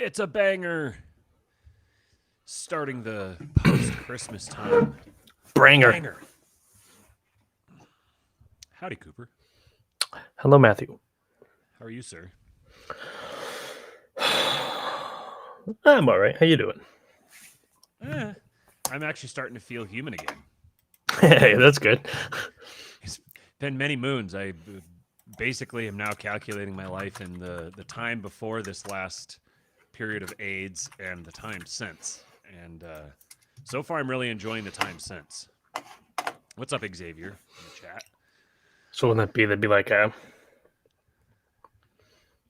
It's a banger. Starting the post-Christmas time. Branger. Banger. Howdy, Cooper. Hello, Matthew. How are you, sir? I'm all right. How you doing? I'm actually starting to feel human again. Hey, that's good. It's been many moons. I basically am now calculating my life in the time before this last period of AIDS and the time since. And so far, I'm really enjoying the time since. What's up, Xavier, in the chat? So wouldn't that be? That'd be like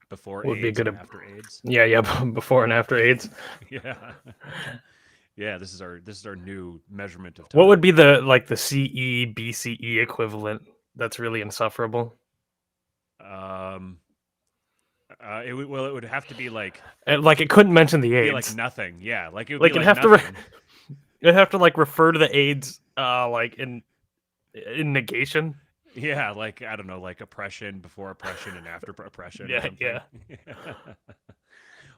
Before would be AIDS good. and after AIDS. Yeah. Before and after AIDS. Yeah. Yeah, this is our new measurement of time. What would be the CE BCE equivalent? That's really insufferable. It would have to be like it couldn't mention the AIDS. be like nothing. Yeah, like it would Like be it'd like have nothing. it'd have to refer to the AIDS in negation. Yeah, like I don't know, like oppression, before oppression, and after oppression. Yeah, yeah.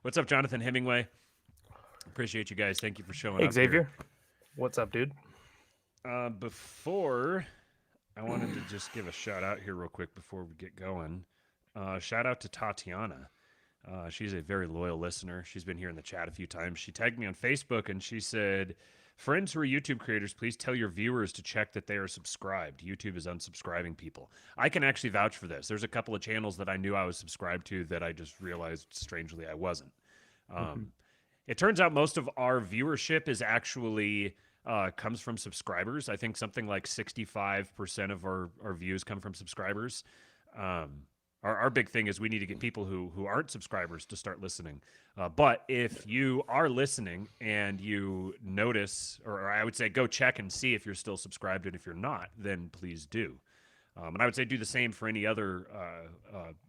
What's up, Jonathan Hemingway? Appreciate you guys. Thank you for showing Hey, up. Xavier. What's up, dude? Before I wanted to just give a shout out here real quick before we get going. Shout out to Tatiana. She's a very loyal listener. She's been here in the chat a few times. She tagged me on Facebook and she said, friends who are YouTube creators, please tell your viewers to check that they are subscribed. YouTube is unsubscribing people. I can actually vouch for this. There's a couple of channels that I knew I was subscribed to that I just realized strangely I wasn't. It turns out most of our viewership is actually comes from subscribers. I think something like 65% of our views come from subscribers. Our big thing is we need to get people who aren't subscribers to start listening. But if you are listening and you notice, or I would say go check and see if you're still subscribed, and if you're not, then please do. And I would say do the same for any other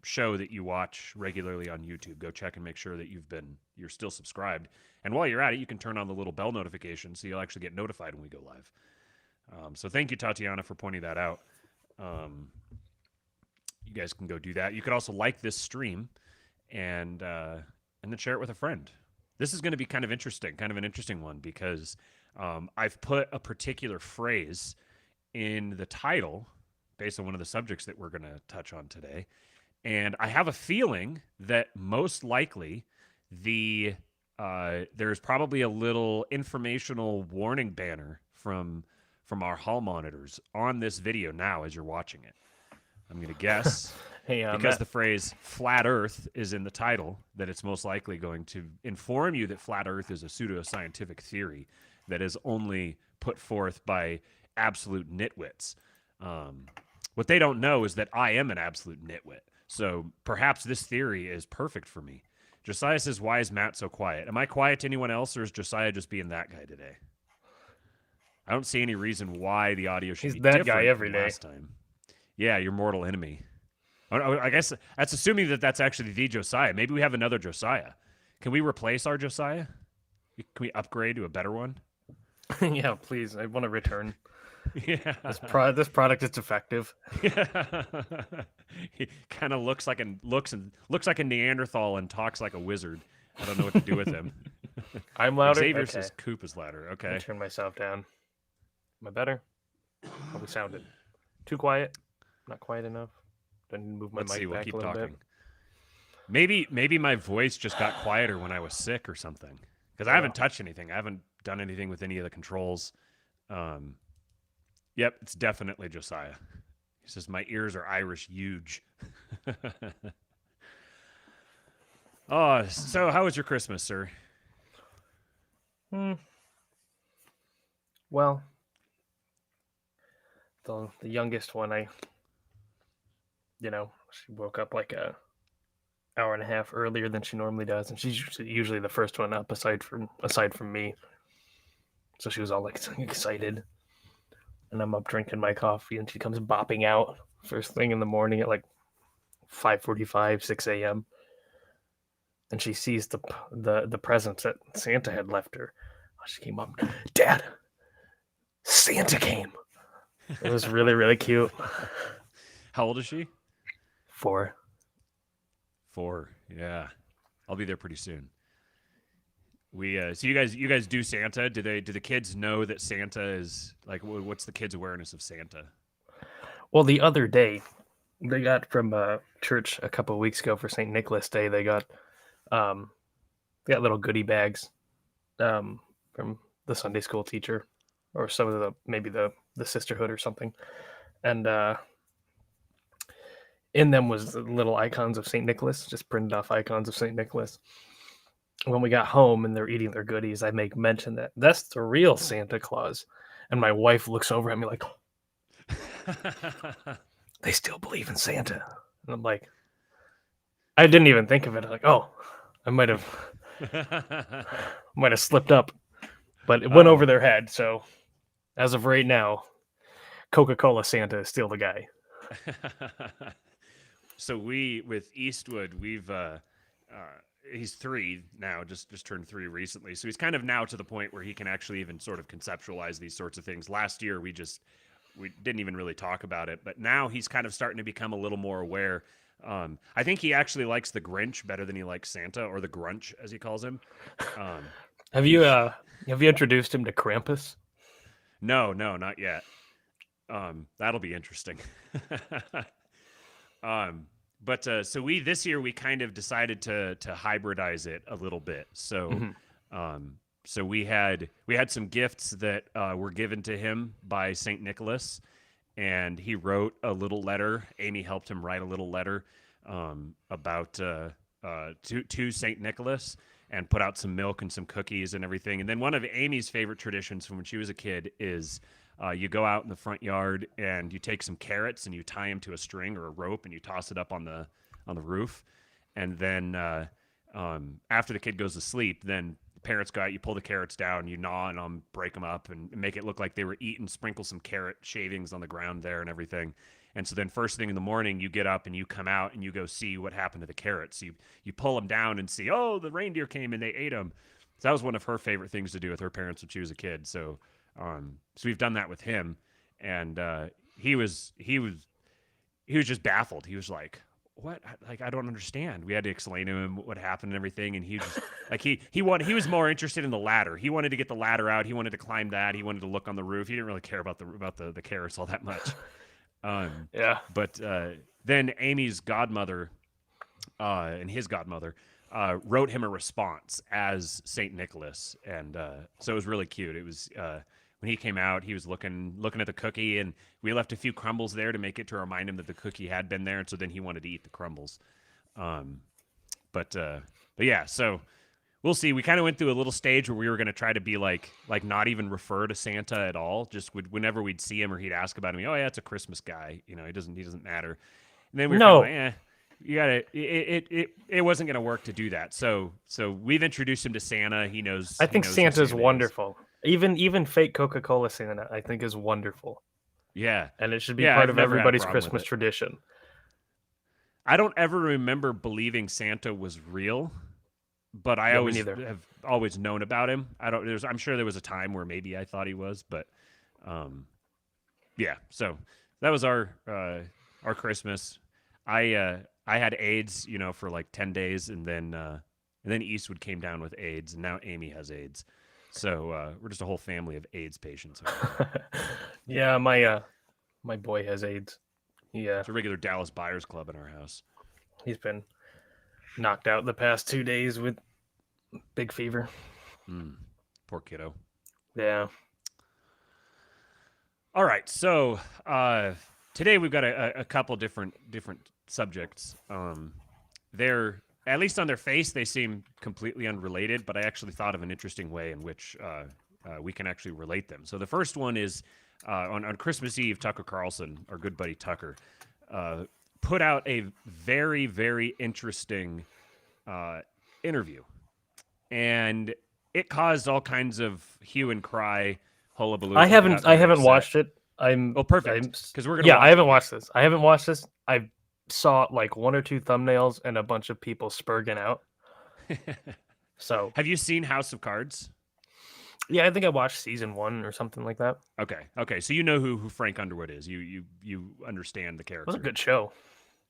show that you watch regularly on YouTube. Go check and make sure that you're still subscribed. And while you're at it, you can turn on the little bell notification so you'll actually get notified when we go live. So thank you, Tatiana, for pointing that out. You guys can go do that. You could also like this stream and then share it with a friend. This is going to be kind of an interesting one, because I've put a particular phrase in the title based on one of the subjects that we're going to touch on today. And I have a feeling that most likely there's probably a little informational warning banner from our hall monitors on this video now as you're watching it. I'm going to guess, because the phrase flat earth is in the title, that it's most likely going to inform you that flat earth is a pseudoscientific theory that is only put forth by absolute nitwits. What they don't know is that I am an absolute nitwit. So perhaps this theory is perfect for me. Josiah says, why is Matt so quiet? Am I quiet to anyone else, or is Josiah just being that guy today? I don't see any reason why the audio should be different guy every day. last time. Yeah, your mortal enemy. I guess that's assuming that that's actually the Josiah. Maybe we have another Josiah. Can we replace our Josiah? Can we upgrade to a better one? Yeah, please. I want to return. Yeah. This product is defective. Yeah. He kind of looks like a Neanderthal and talks like a wizard. I don't know what to do with him. I'm louder. Xavier says Coop is louder. Okay. I'll turn myself down. Am I better? How we sounded? Too quiet? Not quiet enough? Do I need to move my mic We'll back keep a little talking. bit? Maybe my voice just got quieter when I was sick or something. Because I haven't touched anything. I haven't done anything with any of the controls. Yep, it's definitely Josiah. He says, my ears are Irish huge. Oh, so how was your Christmas, sir? Well, the youngest one, she woke up like a hour and a half earlier than she normally does, and she's usually the first one up aside from me. So she was all excited, and I'm up drinking my coffee, and she comes bopping out first thing in the morning at 5:45, 6 a.m. And she sees the presents that Santa had left her. She came up, Dad, Santa came. It was really, really cute. How old is she? 4. 4, yeah. I'll be there pretty soon. So you guys do Santa? Do the kids know that Santa is like what's the kids' awareness of Santa? Well, the other day, they got from church a couple of weeks ago for St. Nicholas Day. Um, they got little goodie bags from the Sunday school teacher, or some of maybe the sisterhood or something, and in them was the little icons of St. Nicholas, just printed off icons of St. Nicholas. When we got home and they're eating their goodies, I make mention that that's the real Santa Claus, and my wife looks over at me like, they still believe in Santa, and I'm like, I didn't even think of it. I'm like, oh, I might have slipped up, but it went Oh. over their head. So as of right now, Coca-Cola Santa is still the guy. So we with Eastwood, he's 3 now, just turned 3 recently. So he's kind of now to the point where he can actually even sort of conceptualize these sorts of things. Last year we didn't even really talk about it, but now he's kind of starting to become a little more aware. I think he actually likes the Grinch better than he likes Santa, or the Grunch as he calls him. Have you introduced him to Krampus? No, not yet. That'll be interesting. But so this year we kind of decided to hybridize it a little bit. So, so we had some gifts that were given to him by Saint Nicholas, and he wrote a little letter. Amy helped him write a little letter about to Saint Nicholas, and put out some milk and some cookies and everything. And then one of Amy's favorite traditions from when she was a kid is you go out in the front yard and you take some carrots and you tie them to a string or a rope and you toss it up on the roof. And then after the kid goes to sleep, then the parents go out, you pull the carrots down, you gnaw on them, break them up, and make it look like they were eaten, sprinkle some carrot shavings on the ground there and everything. And so then first thing in the morning, you get up and you come out and you go see what happened to the carrots. You pull them down and see, oh, the reindeer came and they ate them. So that was one of her favorite things to do with her parents when she was a kid. So we've done that with him, and he was just baffled. He was like, "What? Like, I don't understand." We had to explain to him what happened and everything, and he just like he was more interested in the ladder. He wanted to get the ladder out. He wanted to climb that. He wanted to look on the roof. He didn't really care about the carrots all that much. Yeah. But then Amy's godmother and his godmother wrote him a response as Saint Nicholas, and so it was really cute. It was when he came out, he was looking at the cookie, and we left a few crumbles there to make it to remind him that the cookie had been there, and so then he wanted to eat the crumbles. But yeah, so we'll see. We kind of went through a little stage where we were going to try to be like not even refer to Santa at all. Just whenever we'd see him or he'd ask about him, oh yeah, it's a Christmas guy. You know, he doesn't matter. And then we were kind of like, you gotta. It wasn't gonna work to do that. So we've introduced him to Santa. He knows. I think he knows Santa's Santa wonderful. Even fake Coca-Cola Santa, I think, is wonderful. Yeah, and it should be part of everybody's Christmas tradition. I don't ever remember believing Santa was real, but I have always known about him. I'm sure there was a time where maybe I thought he was, but yeah. So that was our Christmas. I had AIDS, for like 10 days, and then Eastwood came down with AIDS, and now Amy has AIDS. So we're just a whole family of AIDS patients. Yeah, my boy has AIDS. Yeah, it's a regular Dallas Buyers Club in our house. He's been knocked out the past 2 days with big fever. Poor kiddo. Yeah. All right, so today we've got a couple different subjects. They're, at least on their face, they seem completely unrelated, but I actually thought of an interesting way in which we can actually relate them. So the first one is on Christmas Eve, Tucker Carlson, our good buddy Tucker, put out a very, very interesting interview. And it caused all kinds of hue and cry, hullabaloo. I haven't watched it. Perfect. Because we're gonna. Yeah, I haven't watched this. I saw like 1 or 2 thumbnails and a bunch of people spurging out. So, have you seen House of Cards? Yeah, I think I watched season 1 or something like that. Okay. So you know who Frank Underwood is. You understand the character. It was a good show.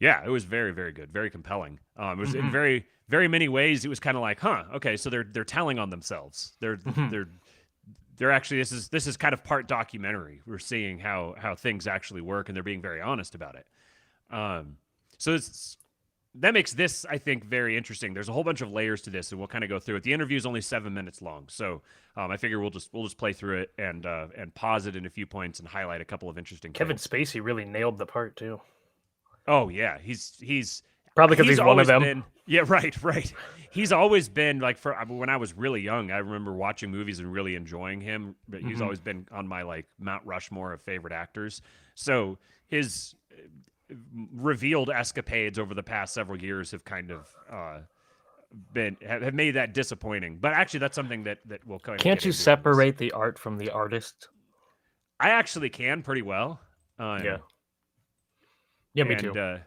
Yeah, it was very, very good, very compelling. It was in Mhm. very, very many ways. It was kind of like, huh, okay, so they're telling on themselves. Mhm. They're actually this is kind of part documentary. We're seeing how things actually work, and they're being very honest about it. Um, so that makes this, I think, very interesting. There's a whole bunch of layers to this, and we'll kind of go through it. The interview is only 7 minutes long, so I figure we'll just play through it and pause it in a few points and highlight a couple of interesting Kevin things. Spacey really nailed the part too. Oh yeah, Probably because he's he's one of always them. been right. He's always been like when I was really young. I remember watching movies and really enjoying him. But he's Mhm. always been on my like Mount Rushmore of favorite actors. So his revealed escapades over the past several years have kind of have made that disappointing. But actually, that's something that we'll kind of Can't get you into on this. separate the art from the artist? I actually can pretty well, Yeah. um, Yeah, me and too.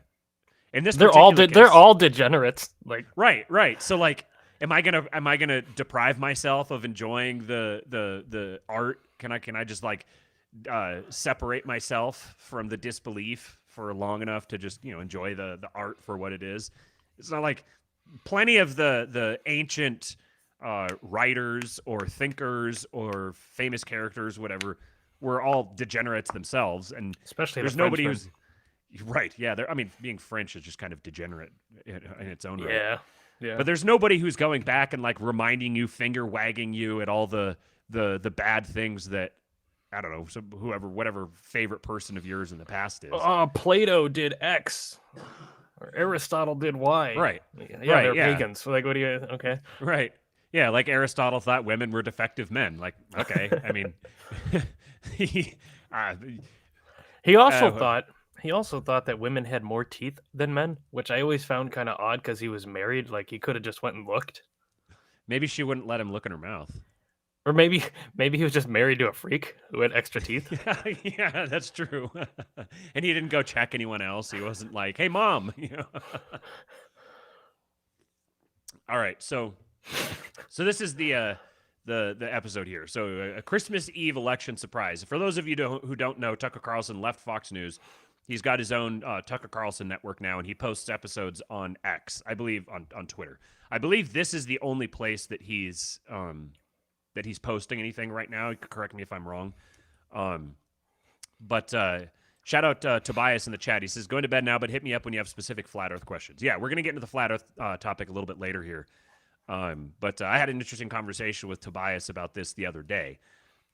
in this They're all particular they're case, all degenerates. Like, right. So like, am I gonna deprive myself of enjoying the art? Can I just like separate myself from the disbelief for long enough to just enjoy the art for what it is? It's not like plenty of the ancient writers or thinkers or famous characters, whatever, were all degenerates themselves, and especially the there's nobody Frenchman. who's right. Yeah, I mean, being French is just kind of degenerate in its own right. Yeah. Yeah. But there's nobody who's going back and like reminding you, finger wagging you at all the bad things that I don't know, whatever favorite person of yours in the past is. Oh, Plato did X, or Aristotle did Y. Right. Yeah, Right. they're Yeah. pagans. So like, what do you? Okay. Right. Yeah. Like Aristotle thought women were defective men. Like, okay. I mean, he, uh, He also uh, thought he also thought that women had more teeth than men, which I always found kind of odd because he was married. Like he could have just went and looked, maybe she wouldn't let him look in her mouth. or maybe he was just married to a freak who had extra teeth. Yeah, yeah, that's true. And he didn't go check anyone else. He wasn't like, "Hey, mom." All right, so this is the episode here. So a Christmas Eve election surprise. For those of you who don't know, Tucker Carlson left Fox News. He's got his own Tucker Carlson network now, and he posts episodes on X, I believe, on Twitter. I believe this is the only place that he's posting anything right now. Correct me if I'm wrong. But shout out Tobias in the chat. He says, going to bed now, but hit me up when you have specific flat earth questions. Yeah, we're going to get into the flat earth topic a little bit later here. But I had an interesting conversation with Tobias about this the other day.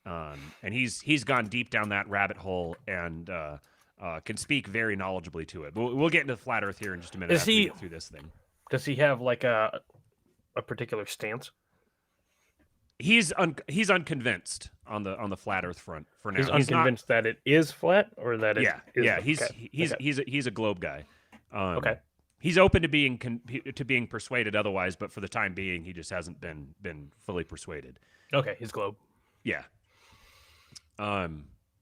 And he's gone deep down that rabbit hole and can speak very knowledgeably to it. But we'll get into the flat earth here in just a minute Is after we he? get through this thing. Does he have like a particular stance? He's unconvinced on the flat earth front for now. He's He's not. unconvinced that it is flat or that it Yeah, is. yeah. Okay. He's a globe guy. Okay. He's open to being persuaded otherwise, but for the time being, he just hasn't been fully persuaded. Okay. He's globe. Yeah.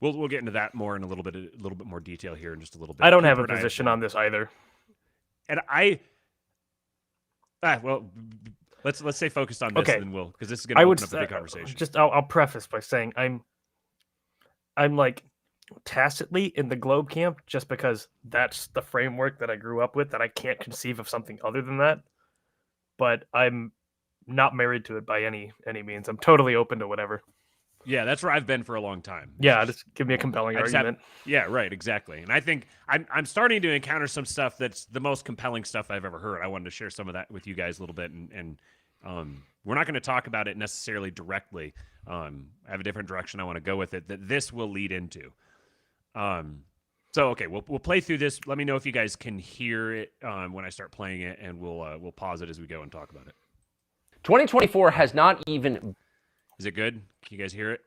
We'll get into that more in a little bit more detail here in just a little bit. I don't have a Cooper and position on this either. and well, let's stay focused on this, Okay. and then we'll because this is going to I open would up a big conversation. I'll preface by saying I'm like tacitly in the globe camp just because that's the framework that I grew up with, that I can't conceive of something other than that. But I'm not married to it by any means. I'm totally open to whatever. Yeah, that's where I've been for a long time. Yeah, just give me a compelling argument. Yeah, right, exactly. And I think I'm starting to encounter some stuff that's the most compelling stuff I've ever heard. I wanted to share some of that with you guys a little bit, and we're not going to talk about it necessarily directly. I have a different direction I want to go with it that this will lead into. So okay, we'll play through this. Let me know if you guys can hear it when I start playing it, and we'll pause it as we go and talk about it. 2024 has not even. Is it good? Can you guys hear it?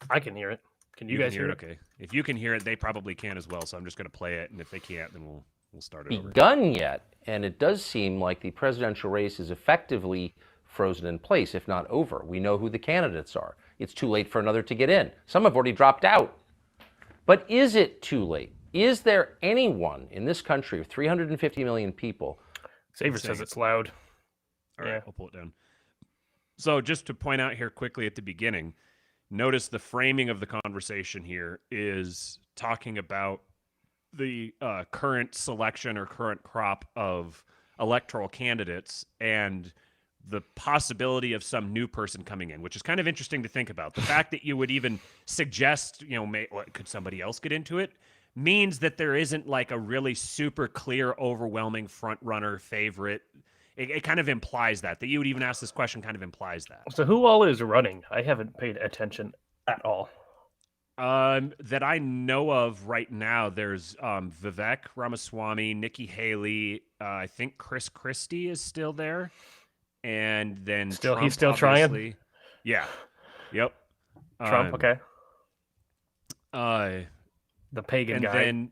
I can hear it. Can you can guys hear it? Okay. If you can hear it, they probably can as well. So I'm just going to play it, and if they can't, then we'll start it over. Begun yet, and it does seem like the presidential race is effectively frozen in place, if not over. We know who the candidates are. It's too late for another to get in. Some have already dropped out. But is it too late? Is there anyone in this country of 350 million people? Saver says it's loud. All right, I'll pull it down. So just to point out here quickly at the beginning, notice the framing of the conversation here is talking about current selection or current crop of electoral candidates and the possibility of some new person coming in, which is kind of interesting to think about. The fact that you would even suggest, could somebody else get into it, means that there isn't like a really super clear, overwhelming front runner favorite. It kind of implies that you would even ask this question kind of implies that. So who all is running? I haven't paid attention at all. That I know of right now, there's Vivek Ramaswamy, Nikki Haley. I think Chris Christie is still there, and then Still, Trump, he's still obviously. trying. Yeah. Yep. Trump, okay. The pagan and guy. then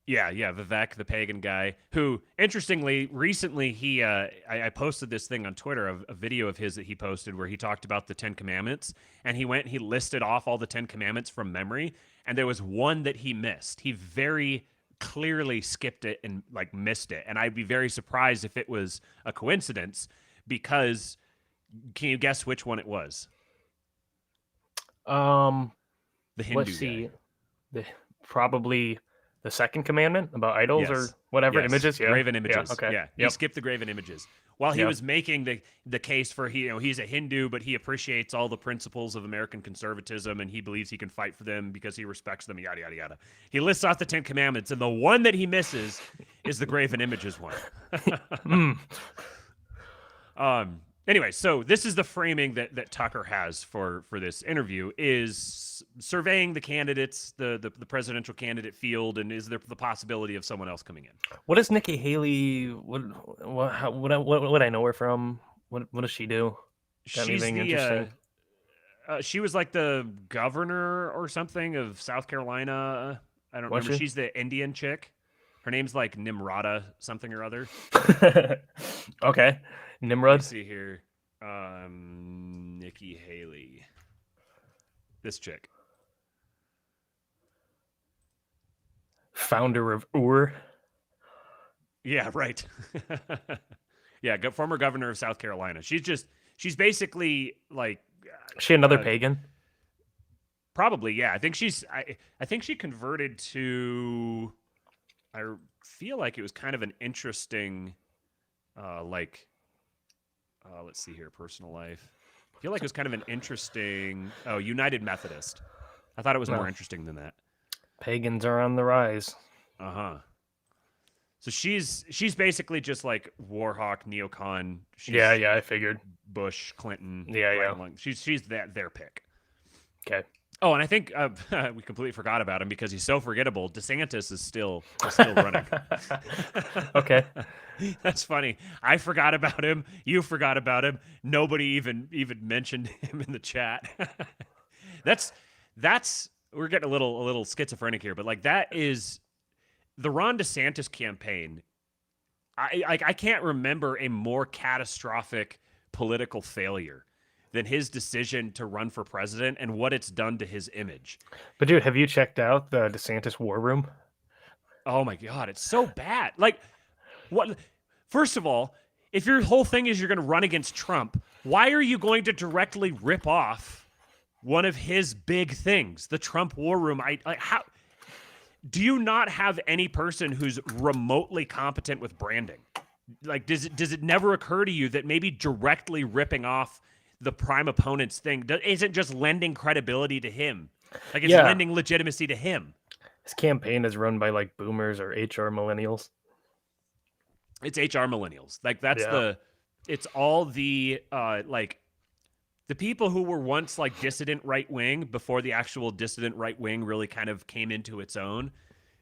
Vivek, the pagan guy, who interestingly recently I posted this thing on Twitter, a video of his that he posted where he talked about the 10 Commandments, and he listed off all the 10 Commandments from memory, and there was one that he missed. He very clearly skipped it and like missed it, and I'd be very surprised if it was a coincidence, because can you guess which one it was? The Hindu Let's see. Probably the second commandment about idols or whatever, images. Yeah, graven images. Yeah, okay. Yeah, he skipped the graven images while he was making the case for he's a Hindu, but he appreciates all the principles of American conservatism and he believes he can fight for them because he respects them. Yada yada yada. He lists off the 10 Commandments, and the one that he misses is the graven images one. Anyway, so this is the framing that Tucker has for this interview, is surveying the candidates, the presidential candidate field, and is there the possibility of someone else coming in? What is Nikki Haley? What I know her from? What does she do? Got She's anything interesting? She was like the governor or something of South Carolina. I don't remember. She's the Indian chick. Her name's like Nimrata something or other. Okay. Nimrod. Let's see here. Nikki Haley. This chick. Founder of UR. Yeah, right. Yeah, former governor of South Carolina. She's basically like. Is she another pagan? Probably, yeah. I think she converted to. I feel like it was kind of an interesting, let's see here, personal life. I feel like it was kind of an interesting. Oh, United Methodist. I thought it was more interesting than that. Pagans are on the rise. So she's basically just like Warhawk, neocon. Yeah, I figured. Bush, Clinton. Yeah. She's their pick. Okay. Oh, and I think we completely forgot about him because he's so forgettable. DeSantis is still running. Okay. That's funny. I forgot about him. You forgot about him. Nobody even mentioned him in the chat. That's we're getting a little schizophrenic here, but like that is the Ron DeSantis campaign. I can't remember a more catastrophic political failure than his decision to run for president and what it's done to his image. But dude, have you checked out the DeSantis war room? Oh my God, it's so bad. Like, what? First of all, if your whole thing is you're going to run against Trump, why are you going to directly rip off one of his big things, the Trump war room? How do you not have any person who's remotely competent with branding? Like, does it never occur to you that maybe directly ripping off the prime opponent's thing isn't just lending credibility to him? Like, it's lending legitimacy to him. His campaign is run by like boomers or HR millennials. It's HR millennials. Like it's all the like the people who were once like dissident right wing before the actual dissident right wing really kind of came into its own.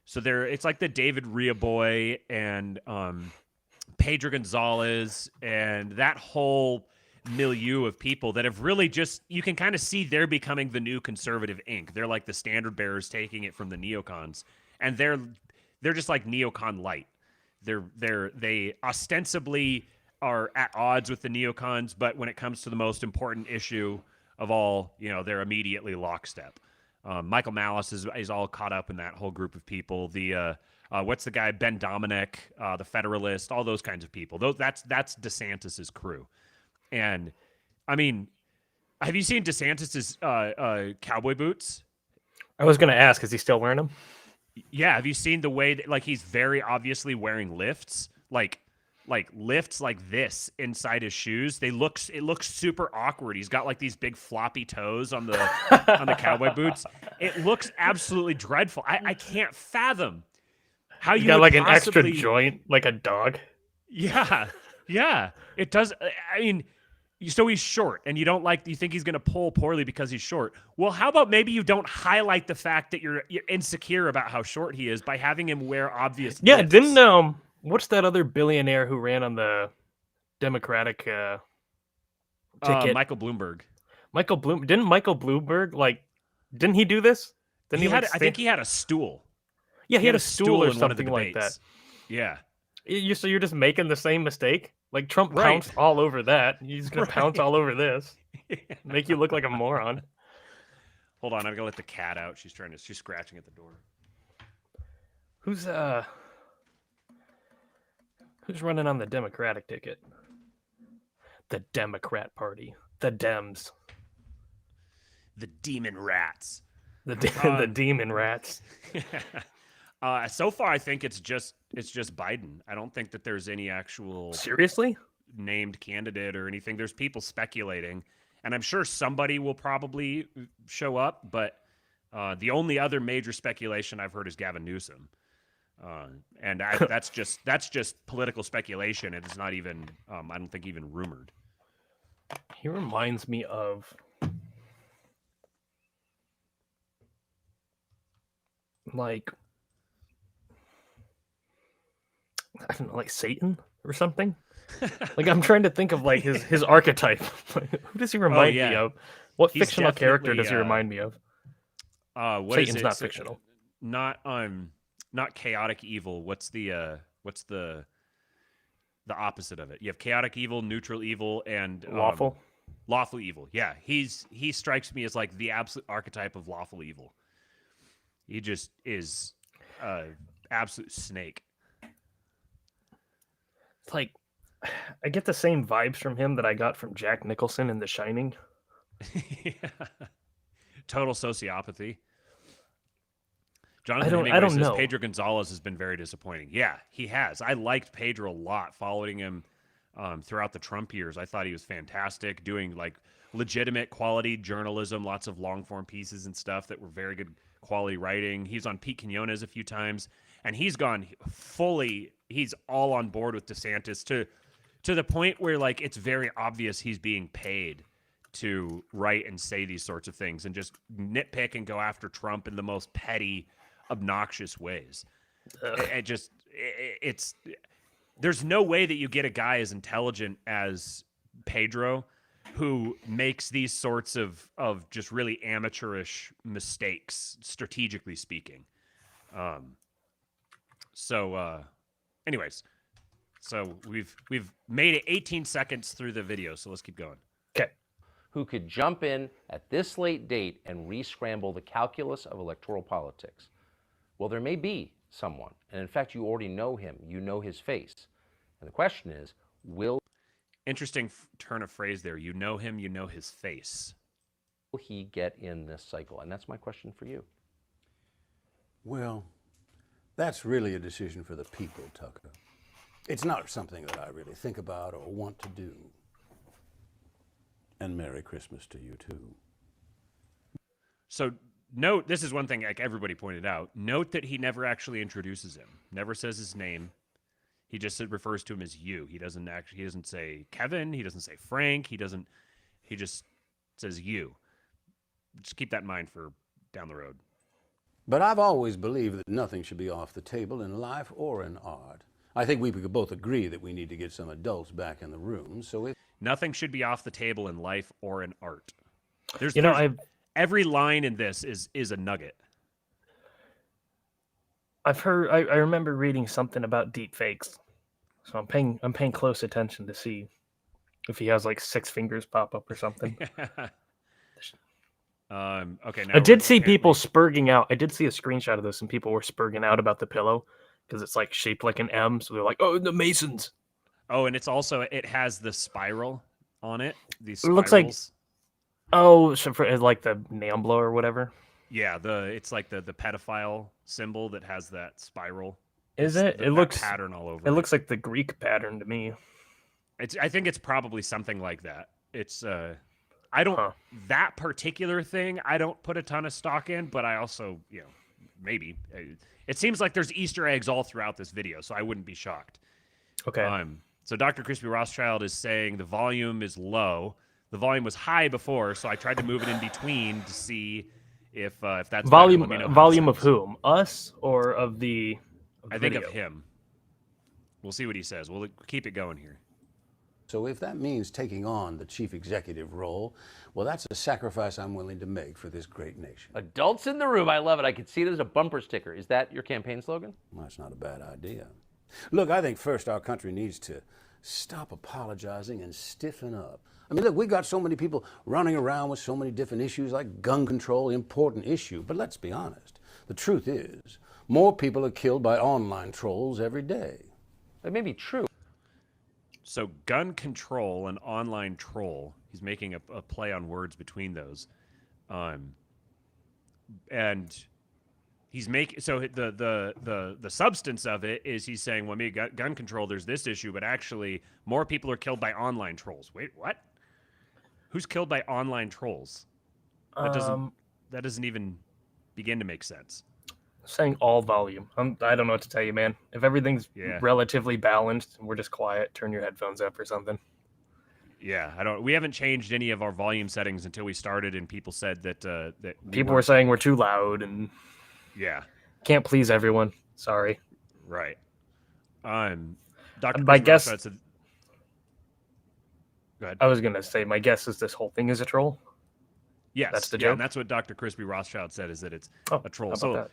So it's like the David Riaboy and Pedro Gonzalez and that whole milieu of people that have really just, you can kind of see they're becoming the new conservative Inc. They're like the standard bearers taking it from the neocons, and they're just like neocon light. They ostensibly are at odds with the neocons, but when it comes to the most important issue of all, they're immediately lockstep. Michael Malice is all caught up in that whole group of people. The what's the guy, Ben Dominic, the Federalist, all those kinds of people. That's DeSantis's crew. And I mean, have you seen DeSantis's cowboy boots? I was going to ask, is he still wearing them? Yeah, have you seen the way that like he's very obviously wearing lifts, like lifts like this inside his shoes? It looks super awkward. He's got like these big floppy toes on the cowboy boots. It looks absolutely dreadful. I can't fathom how He's you got would like an extra possibly. joint, like a dog. Yeah, yeah. It does. I mean, so he's short, and you think he's going to pull poorly because he's short. Well, how about maybe you don't highlight the fact that you're insecure about how short he is by having him wear obvious Yeah, lifts? didn't what's that other billionaire who ran on the Democratic ticket? Michael Bloomberg. Didn't Michael Bloomberg didn't he do this? Didn't he, I think he had a stool. Yeah, he had a stool or in one of the something like that. debates. Yeah. So you're just making the same mistake? Like Trump Right. pounced all over that. He's gonna Right. pounce all over this. Make you look like a moron. Hold on, I'm gonna let the cat out. She's scratching at the door. Who's running on the Democratic ticket? The Democrat Party. The Dems. The demon rats. The demon rats. So far, I think it's just Biden. I don't think that there's any actual Seriously? named candidate or anything. There's people speculating, and I'm sure somebody will probably show up. But the only other major speculation I've heard is Gavin Newsom, and that's just political speculation. It is not even I don't think even rumored. He reminds me of like I don't know, like Satan or something. Like I'm trying to think of like his archetype. Who does he remind me of? What He's fictional character does he definitely, remind me of? What is Satan's it? not fictional. Not chaotic evil. What's the opposite of it? You have chaotic evil, neutral evil, and Lawful. Lawful evil. Yeah, he strikes me as like the absolute archetype of lawful evil. He just is absolute snake. It's like I get the same vibes from him that I got from Jack Nicholson in The Shining. Yeah. Total sociopathy. Jonathan I don't Hemingway says know. Pedro Gonzalez has been very disappointing. Yeah, he has. I liked Pedro a lot, following him throughout the Trump years. I thought he was fantastic, doing like legitimate quality journalism, lots of long form pieces and stuff that were very good quality writing. He's on Pete Quinones a few times, and he's gone fully. He's all on board with DeSantis to the point where like it's very obvious he's being paid to write and say these sorts of things and just nitpick and go after Trump in the most petty, obnoxious ways. It's there's no way that you get a guy as intelligent as Pedro who makes these sorts of just really amateurish mistakes, strategically speaking. Anyways, so we've made it 18 seconds through the video, so let's keep going. Okay. Who could jump in at this late date and re-scramble the calculus of electoral politics? Well, there may be someone, and in fact, you already know him. You know his face. And the question is, will Interesting turn of phrase there. You know him, you know his face. he get in this cycle? And that's my question for you. Well, that's really a decision for the people, Tucker. It's not something that I really think about or want to do. And Merry Christmas to you, too. So note, this is one thing like everybody pointed out. Note that he never actually introduces him. Never says his name. He just refers to him as you. He doesn't say Kevin. He doesn't say Frank. He just says you. Just keep that in mind for down the road. But I've always believed that nothing should be off the table in life or in art. I think we could both agree that we need to get some adults back in the room, so if Nothing should be off the table in life or in art. Every line in this is a nugget. I've heard. I remember reading something about deep fakes, so I'm paying close attention to see if he has like 6 fingers pop up or something. Okay. Now I did see people spurging out. I did see a screenshot of this, and people were spurging out about the pillow because it's like shaped like an M. So they're like, "Oh, the Masons." Oh, and it has the spiral on it. These It looks like- spirals. Oh, so for like the NAMBLA or whatever. Yeah, it's like the pedophile symbol that has that spiral. Is It's it? It looks pattern all over. It looks like the Greek pattern to me. I think it's probably something like that. It's I don't that particular thing I don't put a ton of stock in, but I also, maybe. It seems like there's Easter eggs all throughout this video, so I wouldn't be shocked. Okay. So Dr. Crispy Rothschild is saying the volume is low. The volume was high before, so I tried to move it in between to see if that's volume. better. Let me know Volume of whom? Us or of the? I think of him. We'll see what he says. We'll keep it going here. So if that means taking on the chief executive role, well, that's a sacrifice I'm willing to make for this great nation. Adults in the room. I love it. I could see it as a bumper sticker. Is that your campaign slogan? Well, that's not a bad idea. Look, I think first our country needs to stop apologizing and stiffen up. I mean, look, we got so many people running around with so many different issues like gun control, important issue. But let's be honest. The truth is, more people are killed by online trolls every day. That may be true. So gun control and online troll, he's making a play on words between those. And he's making, so the substance of it is he's saying, well, maybe gun control, there's this issue, but actually more people are killed by online trolls. Wait, what? Who's killed by online trolls? That doesn't even begin to make sense. Saying all volume. I don't know what to tell you, man. If everything's relatively balanced and we're just quiet, turn your headphones up or something. Yeah, we haven't changed any of our volume settings until we started, and people said that people were saying we're too loud and can't please everyone. Sorry. Right. Dr. My guess. Said, go ahead. I was gonna say my guess is this whole thing is a troll. Yes, that's the joke. And that's what Dr. Crispy Rothschild said, is that it's a troll. So that?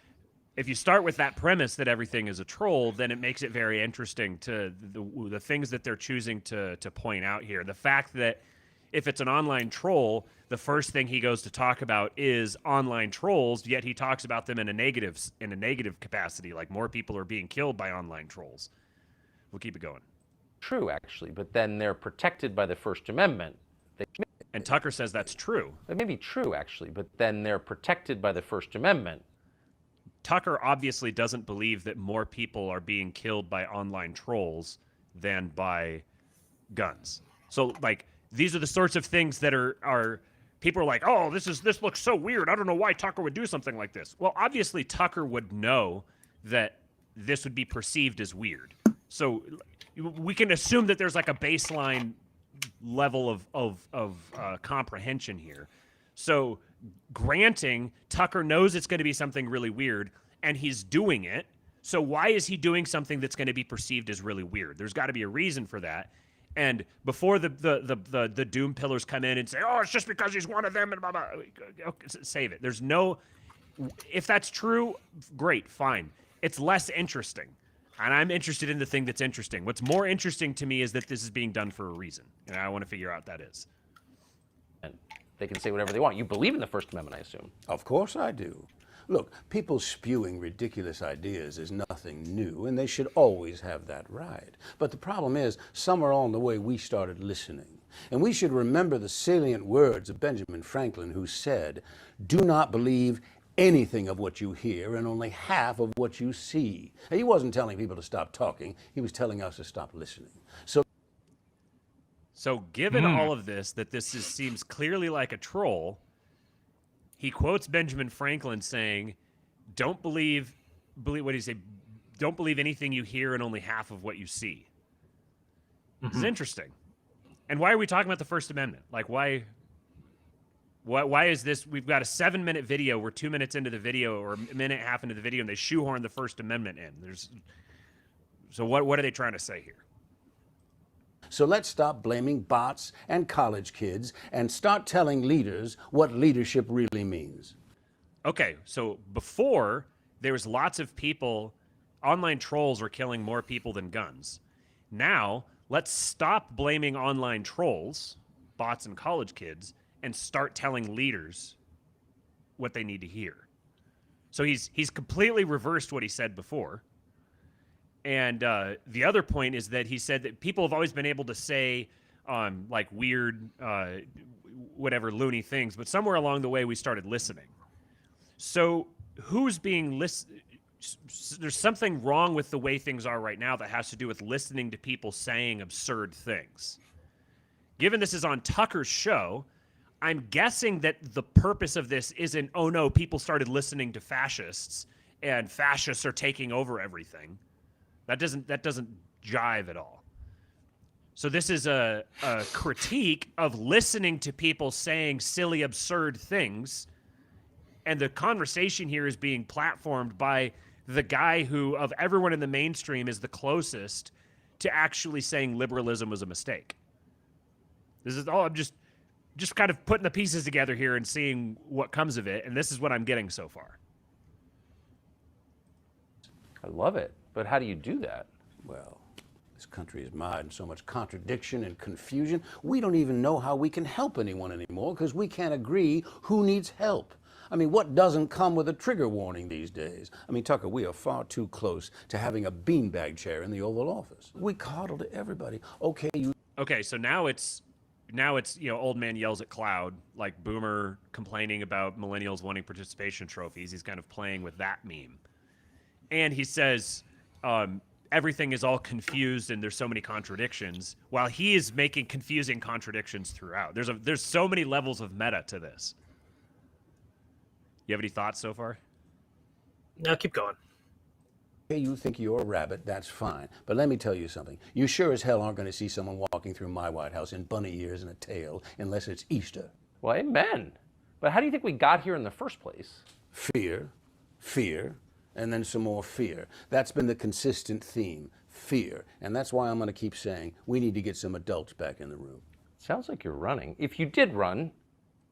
If you start with that premise that everything is a troll, then it makes it very interesting to the things that they're choosing to point out here. The fact that if it's an online troll, the first thing he goes to talk about is online trolls, yet he talks about them in a negative capacity, like more people are being killed by online trolls. We'll keep it going. True, actually, but then they're protected by the First Amendment. And Tucker says that's true. It may be true, actually, but then they're protected by the First Amendment. Tucker obviously doesn't believe that more people are being killed by online trolls than by guns. So, like, these are the sorts of things that are people are like, oh, this looks so weird. I don't know why Tucker would do something like this. Well, obviously Tucker would know that this would be perceived as weird. So we can assume that there's like a baseline level of comprehension here. So granting Tucker knows it's going to be something really weird and he's doing it. So why is he doing something that's going to be perceived as really weird? There's got to be a reason for that. And before the doom pillars come in and say, oh, it's just because he's one of them and blah, blah, save it. There's no, if that's true, great, fine. It's less interesting. And I'm interested in the thing that's interesting. What's more interesting to me is that this is being done for a reason. And I want to figure out what that is. And they can say whatever they want. You believe in the First Amendment, I assume. Of course I do. Look, people spewing ridiculous ideas is nothing new, and they should always have that right. But the problem is, somewhere along the way, we started listening. And we should remember the salient words of Benjamin Franklin, who said, do not believe anything of what you hear and only half of what you see. And he wasn't telling people to stop talking. He was telling us to stop listening. So given all of this, that this seems clearly like a troll, he quotes Benjamin Franklin saying, don't believe what did he say? Don't believe anything you hear and only half of what you see. This is interesting. And why are we talking about the First Amendment? Like, why is this? We've got a 7-minute video. We're 2 minutes into the video or a minute and a half into the video, and they shoehorn the First Amendment in. So what are they trying to say here? So let's stop blaming bots and college kids and start telling leaders what leadership really means. Okay, so before, there was lots of people, online trolls are killing more people than guns. Now, let's stop blaming online trolls, bots and college kids, and start telling leaders what they need to hear. So he's completely reversed what he said before. And the other point is that he said that people have always been able to say like weird, whatever, loony things, but somewhere along the way we started listening. So who's being listened? There's something wrong with the way things are right now that has to do with listening to people saying absurd things. Given this is on Tucker's show, I'm guessing that the purpose of this isn't, oh no, people started listening to fascists and fascists are taking over everything. That doesn't jive at all. So this is a critique of listening to people saying silly, absurd things. And the conversation here is being platformed by the guy who, of everyone in the mainstream, is the closest to actually saying liberalism was a mistake. This is all, I'm just kind of putting the pieces together here and seeing what comes of it. And this is what I'm getting so far. I love it. But how do you do that? Well, this country is mired in so much contradiction and confusion. We don't even know how we can help anyone anymore because we can't agree who needs help. I mean, what doesn't come with a trigger warning these days? I mean, Tucker, we are far too close to having a beanbag chair in the Oval Office. We coddle to everybody. Okay, so now it's old man yells at cloud, like Boomer complaining about millennials wanting participation trophies. He's kind of playing with that meme. And he says everything is all confused and there's so many contradictions, while he is making confusing contradictions throughout. There's so many levels of meta to this. You have any thoughts so far? No, keep going. Okay, you think you're a rabbit, that's fine. But let me tell you something. You sure as hell aren't going to see someone walking through my White House in bunny ears and a tail unless it's Easter. Well, amen. But how do you think we got here in the first place? Fear, and then some more fear. That's been the consistent theme, fear. And that's why I'm going to keep saying we need to get some adults back in the room. Sounds like you're running. If you did run.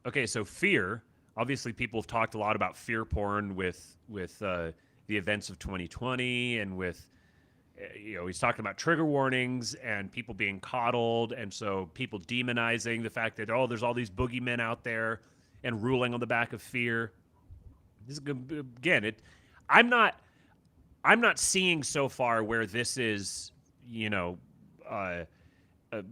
Okay, so fear. Obviously, people have talked a lot about fear porn with the events of 2020 and with, he's talking about trigger warnings and people being coddled. And so people demonizing the fact that, there's all these boogeymen out there and ruling on the back of fear. This is, again, I'm not seeing so far where this is, a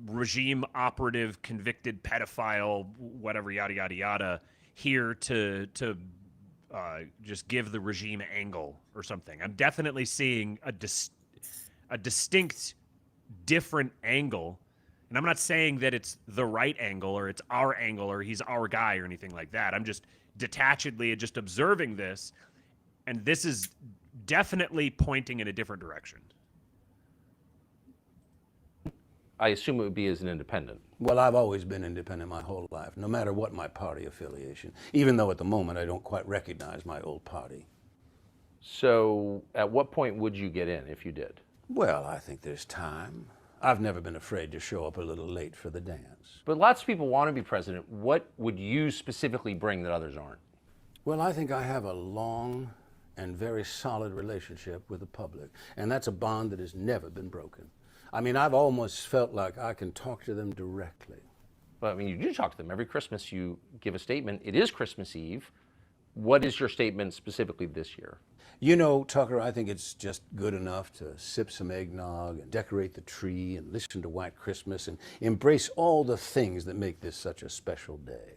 regime operative, convicted pedophile, whatever, yada, yada, yada, here to just give the regime angle or something. I'm definitely seeing a distinct different angle. And I'm not saying that it's the right angle or it's our angle or he's our guy or anything like that. I'm just detachedly just observing this. And this is definitely pointing in a different direction. I assume it would be as an independent. Well, I've always been independent my whole life, no matter what my party affiliation, even though at the moment I don't quite recognize my old party. So at what point would you get in if you did? Well, I think there's time. I've never been afraid to show up a little late for the dance. But lots of people want to be president. What would you specifically bring that others aren't? Well, I think I have a long and very solid relationship with the public, and that's a bond that has never been broken. I mean, I've almost felt like I can talk to them directly. Well, I mean, you do talk to them. Every Christmas you give a statement. It is Christmas Eve. What is your statement specifically this year? You know, Tucker, I think it's just good enough to sip some eggnog and decorate the tree and listen to White Christmas and embrace all the things that make this such a special day.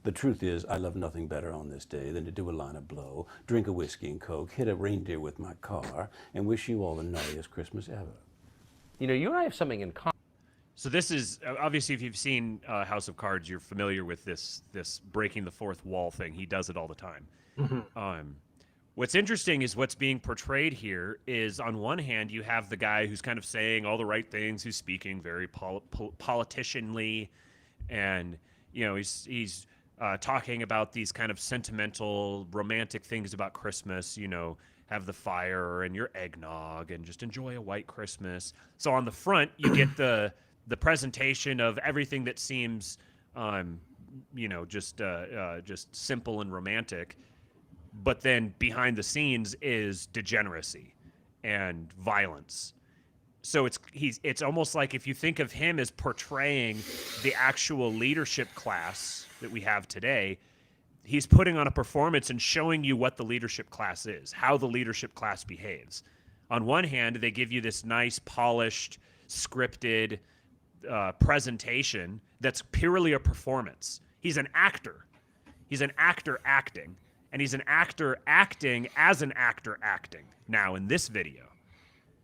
The truth is, I love nothing better on this day than to do a line of blow, drink a whiskey and Coke, hit a reindeer with my car, and wish you all the naughtiest Christmas ever. You know, you and I have something in common. So this is, obviously, if you've seen House of Cards, you're familiar with this breaking the fourth wall thing. He does it all the time. Mm-hmm. What's interesting is what's being portrayed here is, on one hand, you have the guy who's kind of saying all the right things, who's speaking very politicianly, and, he's talking about these kind of sentimental, romantic things about Christmas, have the fire and your eggnog and just enjoy a white Christmas. So on the front, you get the presentation of everything that seems, just simple and romantic. But then behind the scenes is degeneracy and violence. So it's almost like if you think of him as portraying the actual leadership class that we have today, he's putting on a performance and showing you what the leadership class is, how the leadership class behaves. On one hand, they give you this nice, polished, scripted presentation that's purely a performance. He's an actor. He's an actor acting. and he's an actor acting as an actor acting now in this video.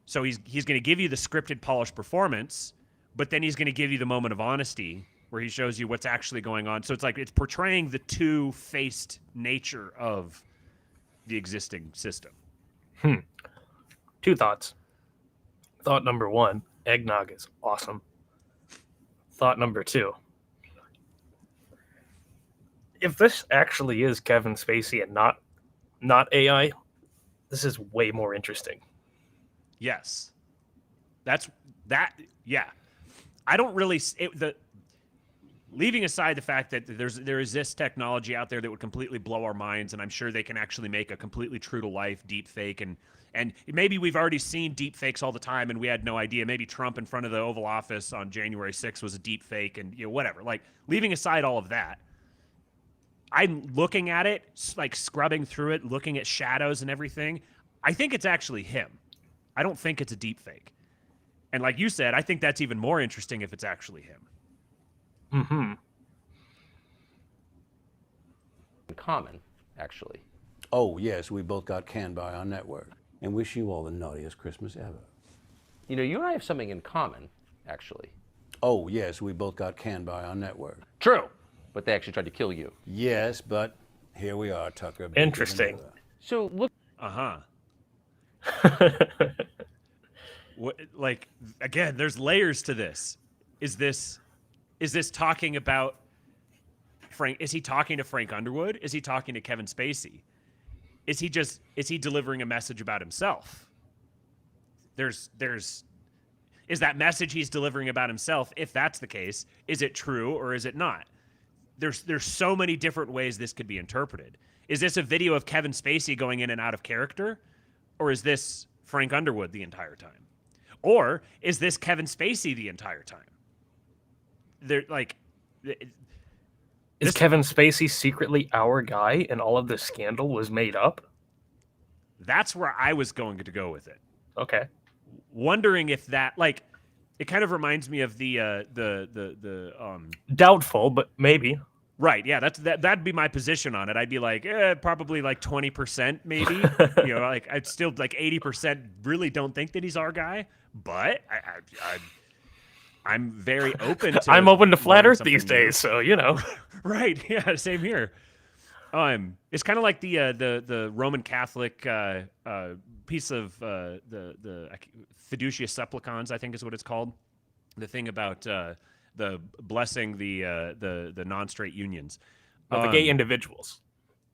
So he's going to give you the scripted, polished performance, but then he's going to give you the moment of honesty where he shows you what's actually going on. So it's like it's portraying the two-faced nature of the existing system. Two thoughts. Thought number one, eggnog is awesome. Thought number two, if this actually is Kevin Spacey and not AI, this is way more interesting. Yes. Yeah. I don't really leaving aside the fact that there is this technology out there that would completely blow our minds, and I'm sure they can actually make a completely true to life deep fake, and maybe we've already seen deep fakes all the time and we had no idea. Maybe Trump in front of the Oval Office on January 6th was a deep fake, and whatever. Like, leaving aside all of that, I'm looking at it, like scrubbing through it, looking at shadows and everything. I think it's actually him. I don't think it's a deep fake. And like you said, I think that's even more interesting if it's actually him. Mm-hmm. In common, actually. Oh, yes, we both got canned by our network. And wish you all the naughtiest Christmas ever. You know, you and I have something in common, actually. Oh, yes, we both got canned by our network. True. But they actually tried to kill you. Yes, but here we are, Tucker. Interesting. So look. Uh-huh. What, like, again, there's layers to this. Is this talking about Frank? Is he talking to Frank Underwood? Is he talking to Kevin Spacey? Is he delivering a message about himself? Is that message he's delivering about himself? If that's the case, is it true or is it not? There's so many different ways this could be interpreted. Is this a video of Kevin Spacey going in and out of character? Or is this Frank Underwood the entire time? Or is this Kevin Spacey the entire time? Is Kevin Spacey secretly our guy and all of this scandal was made up? That's where I was going to go with it. Okay. Wondering if that, like, it kind of reminds me of the Doubtful, but maybe. Right, yeah, that'd be my position on it. I'd be like, probably like 20%, maybe. Like I'd still like 80% really don't think that he's our guy, but I'm very open to. I'm open to flat Earth something these new. days, so Right, yeah, same here. It's kind of like the Roman Catholic piece of the fiducia supplicans, I think is what it's called. The thing about the blessing the non-straight unions, the gay individuals.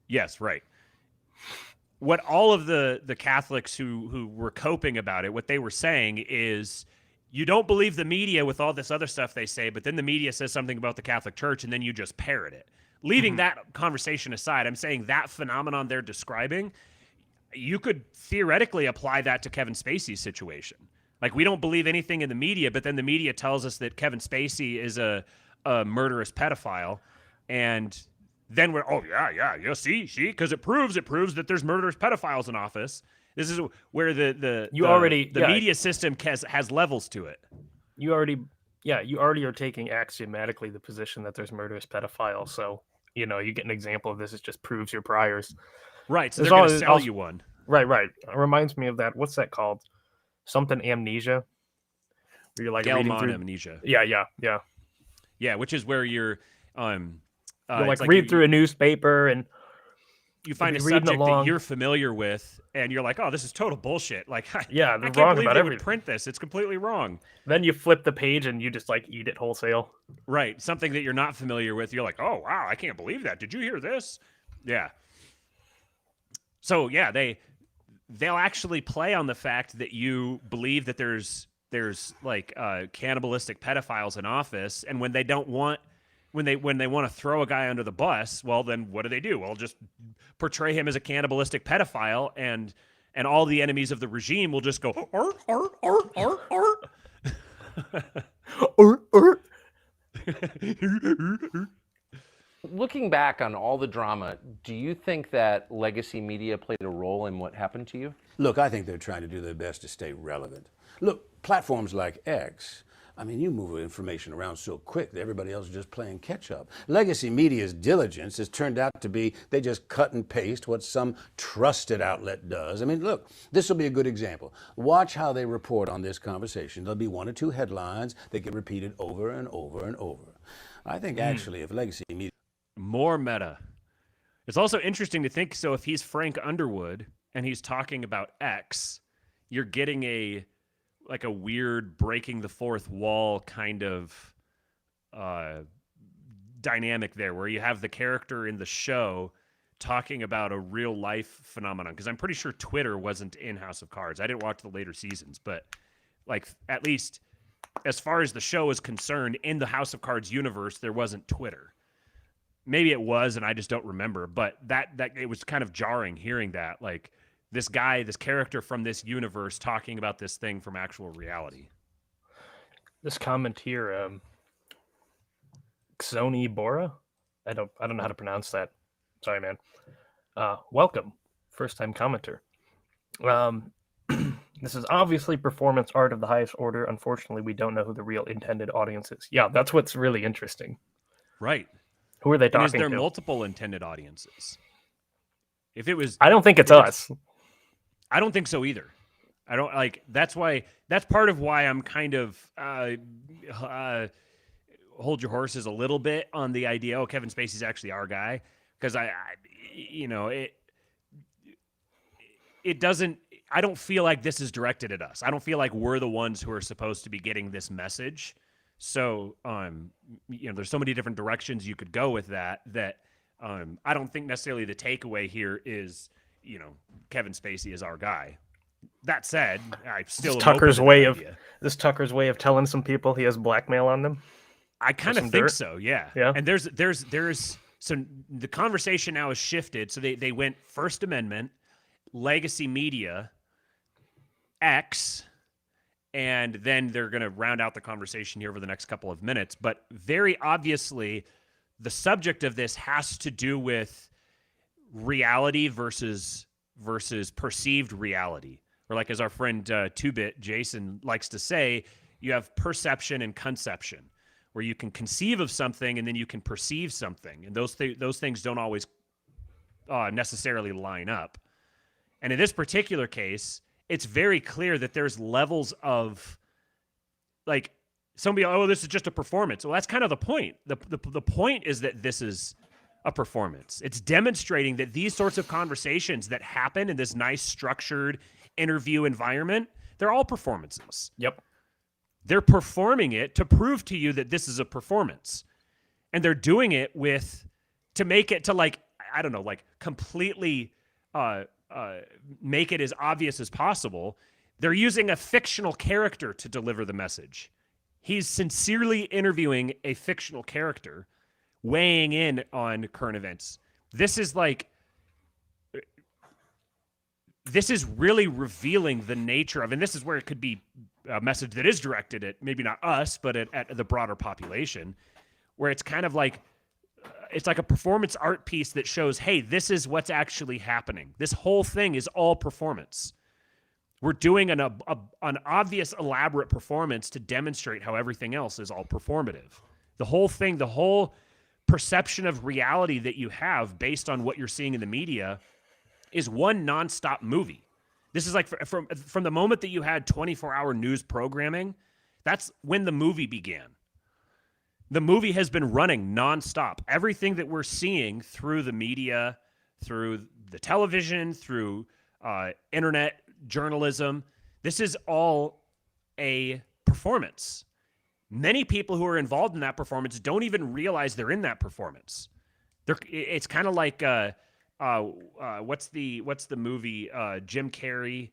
Yes, right. What all of the Catholics who were coping about it, what they were saying is, you don't believe the media with all this other stuff they say, but then the media says something about the Catholic Church, and then you just parrot it. Leaving that conversation aside, I'm saying that phenomenon they're describing, you could theoretically apply that to Kevin Spacey's situation. Like, we don't believe anything in the media, but then the media tells us that Kevin Spacey is a murderous pedophile, and then we're, see, because it proves that there's murderous pedophiles in office. This is where the media system has levels to it. You already are taking axiomatically the position that there's murderous pedophiles. So, you get an example of this. It just proves your priors. Right. So they're going to sell you one. Right. It reminds me of that. What's that called? Something amnesia. Where you're like reading through amnesia. Yeah. Yeah, which is where you're read through a newspaper and you find a subject that you're familiar with, and you're like, "Oh, this is total bullshit." Like, yeah, I can't believe they would print this. It's completely wrong. Then you flip the page and you just like eat it wholesale. Right, something that you're not familiar with. You're like, "Oh, wow, I can't believe that. Did you hear this?" Yeah. So yeah, they'll actually play on the fact that you believe that there's like cannibalistic pedophiles in office, and when they don't want. When they want to throw a guy under the bus, well, then what do? Well, just portray him as a cannibalistic pedophile, and all the enemies of the regime will just go, Looking back on all the drama, do you think that legacy media played a role in what happened to you? Look, I think they're trying to do their best to stay relevant. Look, platforms like X I mean, you move information around so quick that everybody else is just playing catch up. Legacy media's diligence has turned out to be they just cut and paste what some trusted outlet does. I mean, look, this will be a good example. Watch how they report on this conversation. There'll be 1 or 2 headlines that get repeated over and over and over. I think actually if Legacy media... More meta. It's also interesting to think, so if he's Frank Underwood and he's talking about X, you're getting a weird breaking the fourth wall kind of dynamic there, where you have the character in the show talking about a real life phenomenon. Because I'm pretty sure Twitter wasn't in House of Cards. I didn't watch the later seasons, but like at least as far as the show is concerned, in the House of Cards universe, there wasn't Twitter. Maybe it was, and I just don't remember. But that it was kind of jarring hearing that, like, this guy, this character from this universe talking about this thing from actual reality. This comment here, Xoni Bora? I don't know how to pronounce that. Sorry, man. Welcome, first-time commenter. This is obviously performance art of the highest order. Unfortunately, we don't know who the real intended audience is. Yeah, that's what's really interesting. Right. Who are they And talking is there to? multiple intended audiences? If it was, I don't think it's us. I don't think so either. I don't like. That's part of why I'm kind of hold your horses a little bit on the idea. Oh, Kevin Spacey's actually our guy, because it doesn't. I don't feel like this is directed at us. I don't feel like we're the ones who are supposed to be getting this message. So, there's so many different directions you could go with that. I don't think necessarily the takeaway here is, Kevin Spacey is our guy. That said, I still This Tucker's way of telling some people he has blackmail on them. I kind of think so, yeah. Yeah. And there's so the conversation now has shifted. So they went First Amendment, legacy media, X, and then they're going to round out the conversation here over the next couple of minutes. But very obviously, the subject of this has to do with reality versus perceived reality. Or like as our friend 2-Bit Jason likes to say, you have perception and conception, where you can conceive of something and then you can perceive something. And those things don't always necessarily line up. And in this particular case, it's very clear that there's levels of, like, somebody, this is just a performance. Well, that's kind of the point. The point is that this is a performance. It's demonstrating that these sorts of conversations that happen in this nice structured interview environment, they're all performances. Yep. They're performing it to prove to you that this is a performance. And they're doing it to make it to, like, I don't know, like completely make it as obvious as possible. They're using a fictional character to deliver the message. He's sincerely interviewing a fictional character, weighing in on current events. This is really revealing the nature of, and this is where it could be a message that is directed at maybe not us, but at the broader population, where it's kind of like, it's like a performance art piece that shows, hey, this is what's actually happening. This whole thing is all performance. We're doing an obvious, elaborate performance to demonstrate how everything else is all performative. The whole thing, the whole perception of reality that you have based on what you're seeing in the media is one nonstop movie. This is like from the moment that you had 24-hour news programming, that's when the movie began. The movie has been running nonstop. Everything that we're seeing through the media, through the television, through internet journalism, this is all a performance. Many people who are involved in that performance don't even realize they're in that performance. It's kind of like what's the movie? Jim Carrey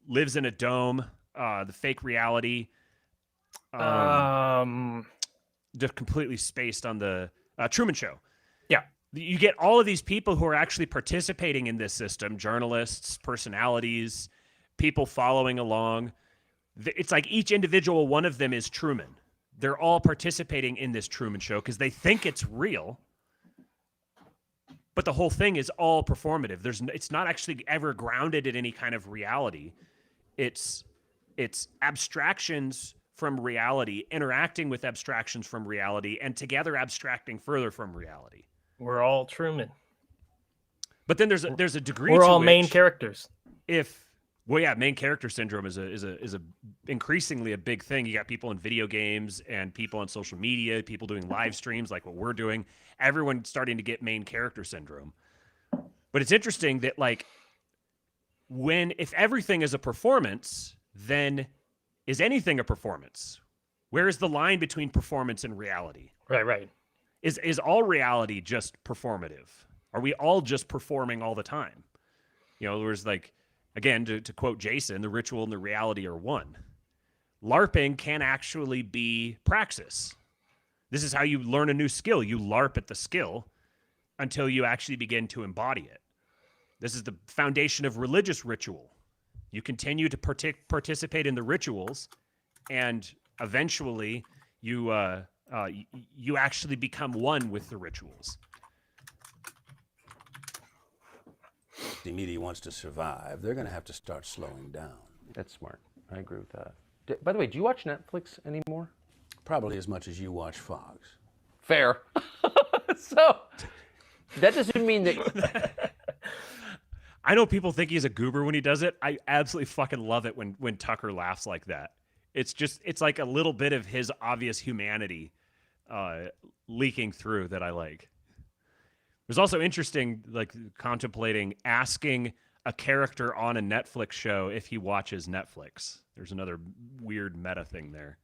lives in a dome. The fake reality. Just completely spaced on the Truman Show. Yeah. You get all of these people who are actually participating in this system, journalists, personalities, people following along. It's like each individual one of them is Truman. They're all participating in this Truman Show because they think it's real. But the whole thing is all performative. It's not actually ever grounded in any kind of reality. It's It's abstractions from reality, interacting with abstractions from reality, and together abstracting further from reality. We're all Truman. But then there's a degree We're to all which main characters. Main character syndrome is a increasingly a big thing. You got people in video games and people on social media, people doing live streams like what we're doing. Everyone's starting to get main character syndrome. But it's interesting that like if everything is a performance, then is anything a performance? Where is the line between performance and reality? Right. Is all reality just performative? Are we all just performing all the time? You know, there's like, again, to quote Jason, the ritual and the reality are one. LARPing can actually be praxis. This is how you learn a new skill. You LARP at the skill until you actually begin to embody it. This is the foundation of religious ritual. You continue to participate in the rituals, and eventually you actually become one with the rituals. The media wants to survive. They're going to have to start slowing down. That's smart. I agree with that. By the way, do you watch Netflix anymore? Probably as much as you watch Fox. Fair. So that doesn't mean that. I know people think he's a goober when he does it. I absolutely fucking love it when Tucker laughs like that. It's like a little bit of his obvious humanity leaking through that I like. It was also interesting, like contemplating asking a character on a Netflix show if he watches Netflix. There's another weird meta thing there.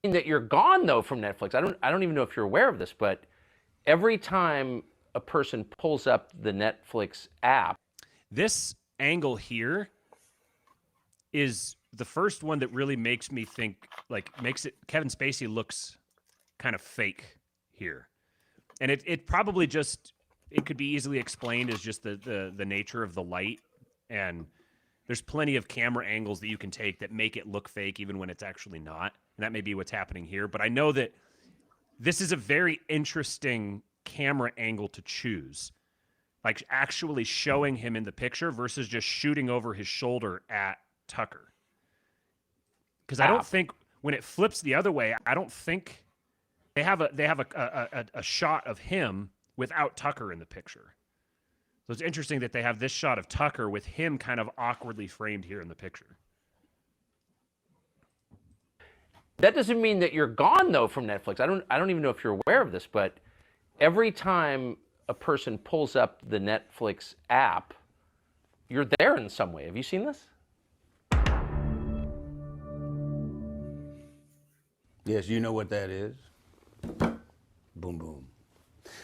That you're gone though from Netflix. I don't even know if you're aware of this, but every time a person pulls up the Netflix app, this angle here is the first one that really makes me think, like, makes it Kevin Spacey looks kind of fake here. And it probably just, it could be easily explained as just the nature of the light. And there's plenty of camera angles that you can take that make it look fake even when it's actually not. And that may be what's happening here. But I know that this is a very interesting camera angle to choose. Like actually showing him in the picture versus just shooting over his shoulder at Tucker. Because I don't think when it flips the other way, I don't think they have a shot of him without Tucker in the picture. So it's interesting that they have this shot of Tucker with him kind of awkwardly framed here in the picture. that doesn't mean that you're gone though from Netflix. I don't even know if you're aware of this, but every time a person pulls up the Netflix app, you're there in some way. Have you seen this? Yes, you know what that is? Boom, boom.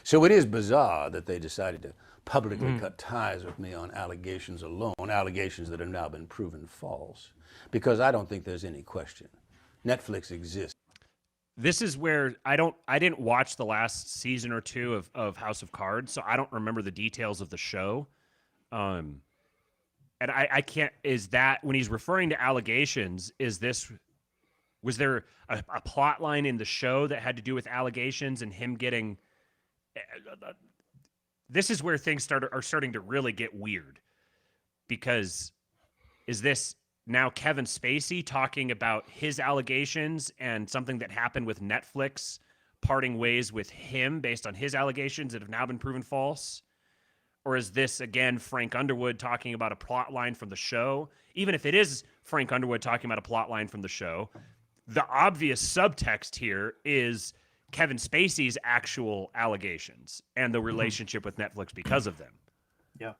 So it is bizarre that they decided to publicly cut ties with me on allegations alone, allegations that have now been proven false, because I don't think there's any question. Netflix exists. This is where I didn't watch the last season or two of House of Cards, so I don't remember the details of the show. And I can't, is that, when he's referring to allegations, was there a plot line in the show that had to do with allegations and him getting, this is where things are starting to really get weird, because is this now Kevin Spacey talking about his allegations and something that happened with Netflix parting ways with him based on his allegations that have now been proven false? Or is this, again, Frank Underwood talking about a plot line from the show? Even if it is Frank Underwood talking about a plot line from the show, the obvious subtext here is Kevin Spacey's actual allegations and the relationship with Netflix because of them. Yeah.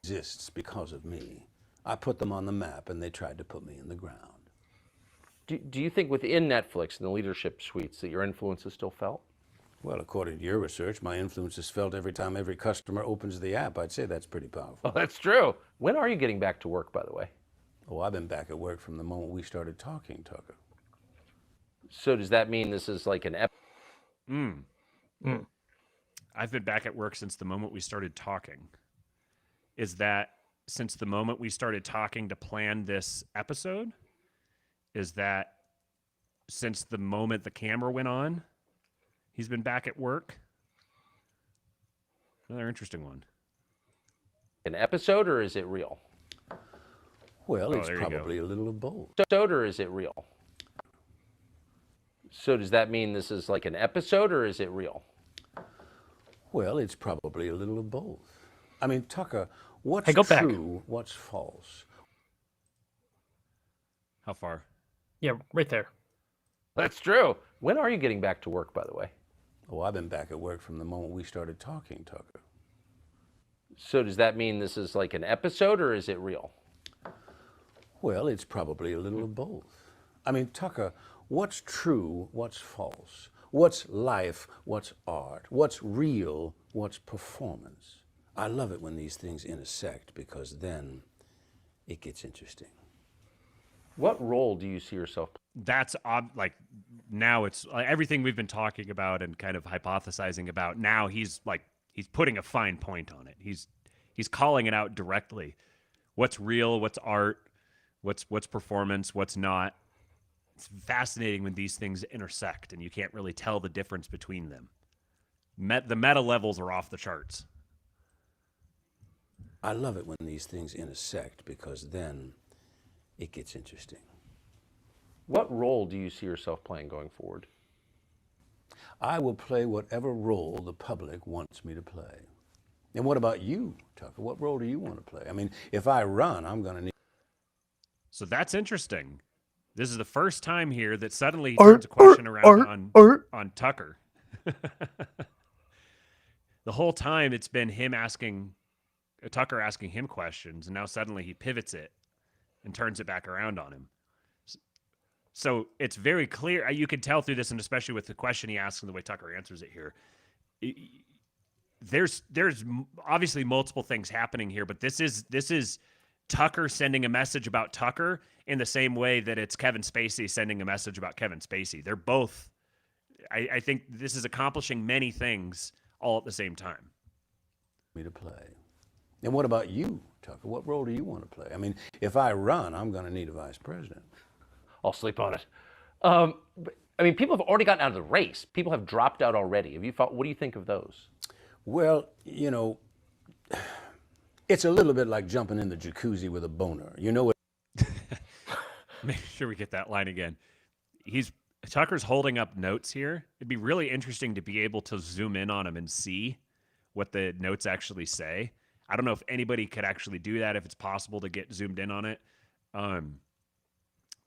Exists because of me. I put them on the map and they tried to put me in the ground. Do you think within Netflix and the leadership suites that your influence is still felt? Well, according to your research, my influence is felt every time every customer opens the app. I'd say that's pretty powerful. Oh, that's true. When are you getting back to work, by the way? Oh, I've been back at work from the moment we started talking, Tucker. So does that mean this is like an I've been back at work since the moment we started talking. Is that since the moment we started talking to plan this episode? Is that since the moment the camera went on, he's been back at work? Another interesting one. an episode, or is it real? Well, it's there you go. probably a little of both. Episode, or is it real? So does that mean this is like an episode, or is it real? Well, it's probably a little of both. I mean, Tucker, what's Hey, go back. true, what's false? How far? Yeah, right there. That's true. When are you getting back to work, by the way? Oh, I've been back at work from the moment we started talking, Tucker. So does that mean this is like an episode, or is it real? Well, it's probably a little of both. I mean, Tucker, what's true, what's false? What's life, what's art? What's real, what's performance? I love it when these things intersect because then it gets interesting. What role do you see yourself? That's like now it's like everything we've been talking about and kind of hypothesizing about. Now he's putting a fine point on it. He's calling it out directly. What's real? What's art? What's performance? What's not? It's fascinating when these things intersect and you can't really tell the difference between them. The meta levels are off the charts. I love it when these things intersect because then it gets interesting. What role do you see yourself playing going forward? I will play whatever role the public wants me to play. And what about you, Tucker? What role do you want to play? I mean, if I run, I'm going to need... So that's interesting. This is the first time here that suddenly he turns a question around on Tucker. The whole time it's been him asking, Tucker asking him questions, and now suddenly he pivots it and turns it back around on him. So it's very clear. You can tell through this, and especially with the question he asks and the way Tucker answers it here. There's obviously multiple things happening here, but this is Tucker sending a message about Tucker in the same way that it's Kevin Spacey sending a message about Kevin Spacey. They're both, I think this is accomplishing many things all at the same time. me to play. And what about you, Tucker? What role do you want to play? I mean, if I run, I'm going to need a vice president. I'll sleep on it. But, I mean, people have already gotten out of the race. People have dropped out already. Have you thought? What do you think of those? Well, you know, it's a little bit like jumping in the jacuzzi with a boner. You know what? Make sure we get that line again. Tucker's holding up notes here. It'd be really interesting to be able to zoom in on him and see what the notes actually say. I don't know if anybody could actually do that, if it's possible to get zoomed in on it.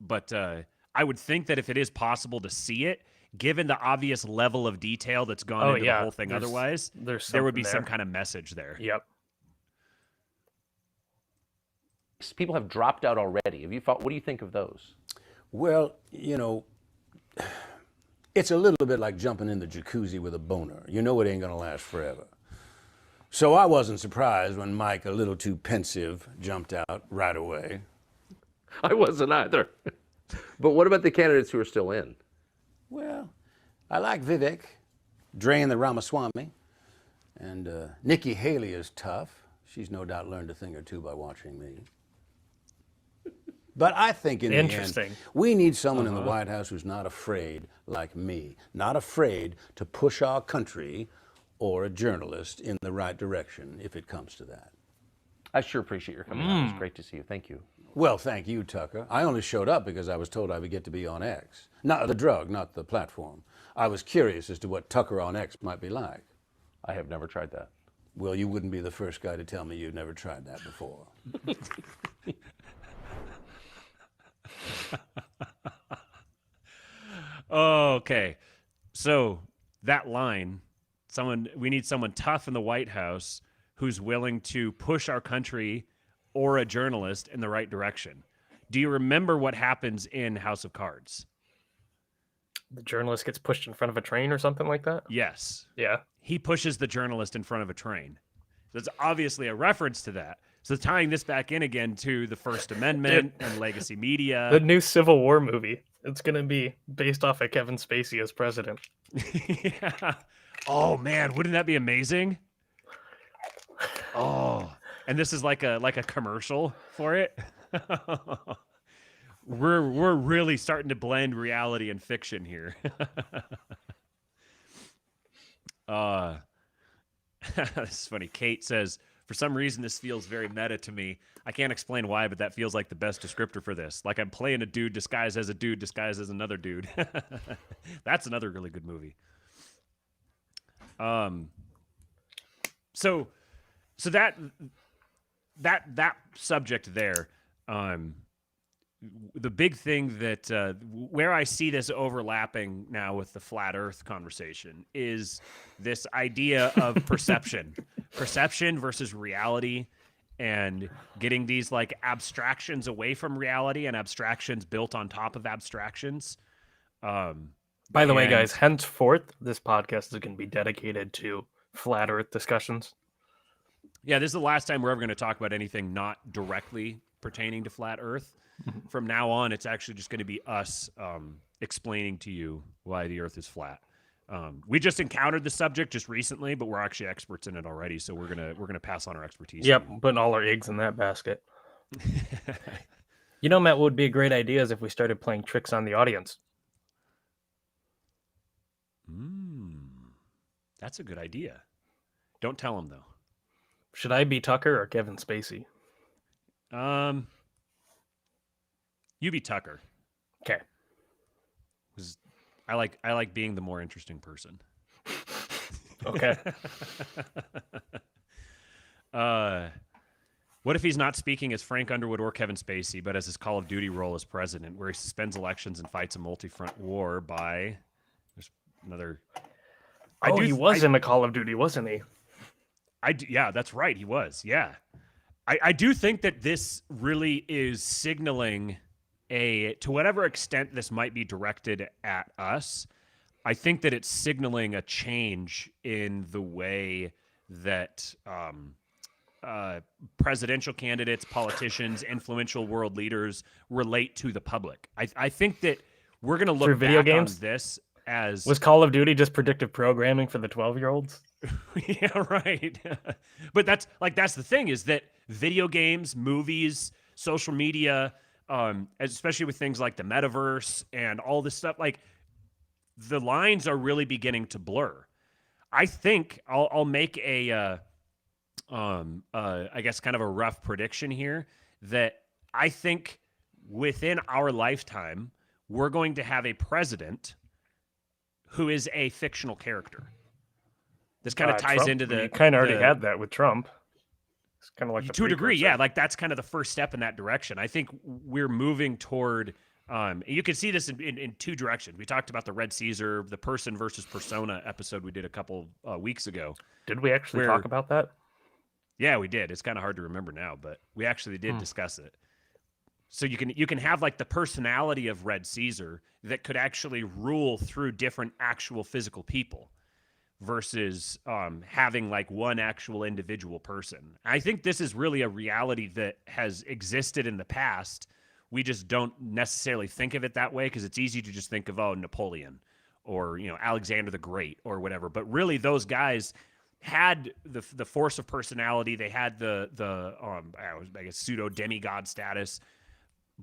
But I would think that if it is possible to see it, given the obvious level of detail that's gone into the whole thing otherwise, there would be some kind of message there. Yep. People have dropped out already. Have you thought? What do you think of those? Well, you know, it's a little bit like jumping in the jacuzzi with a boner. You know it ain't going to last forever. So I wasn't surprised when Mike, a little too pensive, jumped out right away. I wasn't either. But what about the candidates who are still in? Well, I like Vivek, Drain the Ramaswamy, and Nikki Haley is tough. She's no doubt learned a thing or two by watching me. But I think in the end, we need someone in the White House who's not afraid, like me, not afraid to push our country or a journalist in the right direction if it comes to that. I sure appreciate your coming out. It's great to see you. Thank you. Well, thank you, Tucker. I only showed up because I was told I would get to be on X. Not the drug, not the platform. I was curious as to what Tucker on X might be like. I have never tried that. Well, you wouldn't be the first guy to tell me you'd never tried that before. Okay. So that line, we need someone tough in the White House who's willing to push our country or a journalist in the right direction. Do you remember what happens in House of Cards? The journalist gets pushed in front of a train or something like that? Yes. Yeah. He pushes the journalist in front of a train. That's obviously a reference to that. So tying this back in again to the First Amendment and legacy media. The new Civil War movie. It's going to be based off of Kevin Spacey as president. Yeah. Oh, man. Wouldn't that be amazing? Oh. And this is like a commercial for it. We're really starting to blend reality and fiction here. This is funny. Kate says, For some reason, this feels very meta to me. I can't explain why, but that feels like the best descriptor for this. Like I'm playing a dude disguised as a dude disguised as another dude. That's another really good movie. So that subject there, the big thing that where I see this overlapping now with the flat Earth conversation is this idea of perception versus reality, and getting these like abstractions away from reality and abstractions built on top of abstractions. By the way, guys, henceforth, this podcast is going to be dedicated to flat Earth discussions. Yeah, this is the last time we're ever going to talk about anything not directly pertaining to flat Earth. From now on, it's actually just going to be us explaining to you why the Earth is flat. We just encountered the subject just recently, but we're actually experts in it already, so we're gonna pass on our expertise. Yep, putting all our eggs in that basket. You know, Matt, what would be a great idea is if we started playing tricks on the audience. That's a good idea. Don't tell them though. Should I be Tucker or Kevin Spacey? You be Tucker. Okay. I like being the more interesting person. Okay. What if he's not speaking as Frank Underwood or Kevin Spacey, but as his Call of Duty role as president, where he suspends elections and fights a multi-front war by... There's another... He was in the Call of Duty, wasn't he? Yeah, that's right. He was. Yeah. I do think that this really is signaling to whatever extent this might be directed at us, I think that it's signaling a change in the way that presidential candidates, politicians, influential world leaders relate to the public. I think that we're going to look video back games? on this as... Was Call of Duty just predictive programming for the 12-year-olds? Yeah, right. But that's the thing, is that video games, movies, social media, especially with things like the metaverse and all this stuff, like the lines are really beginning to blur. I think I'll make I guess kind of a rough prediction here, that I think within our lifetime, we're going to have a president who is a fictional character. This kind of ties Trump, into the... You kind of already had that with Trump. It's kind of like to a degree, yeah. Like that's kind of the first step in that direction. I think we're moving toward... you can see this in two directions. We talked about the Red Caesar, the person versus persona episode we did a couple weeks ago. Did we actually talk about that? Yeah, we did. It's kind of hard to remember now, but we actually did discuss it. So you can have like the personality of Red Caesar that could actually rule through different actual physical people versus having like one actual individual person. I think this is really a reality that has existed in the past. We just don't necessarily think of it that way because it's easy to just think of, Napoleon or, Alexander the Great or whatever. But really those guys had the force of personality. They had the I guess pseudo demigod status.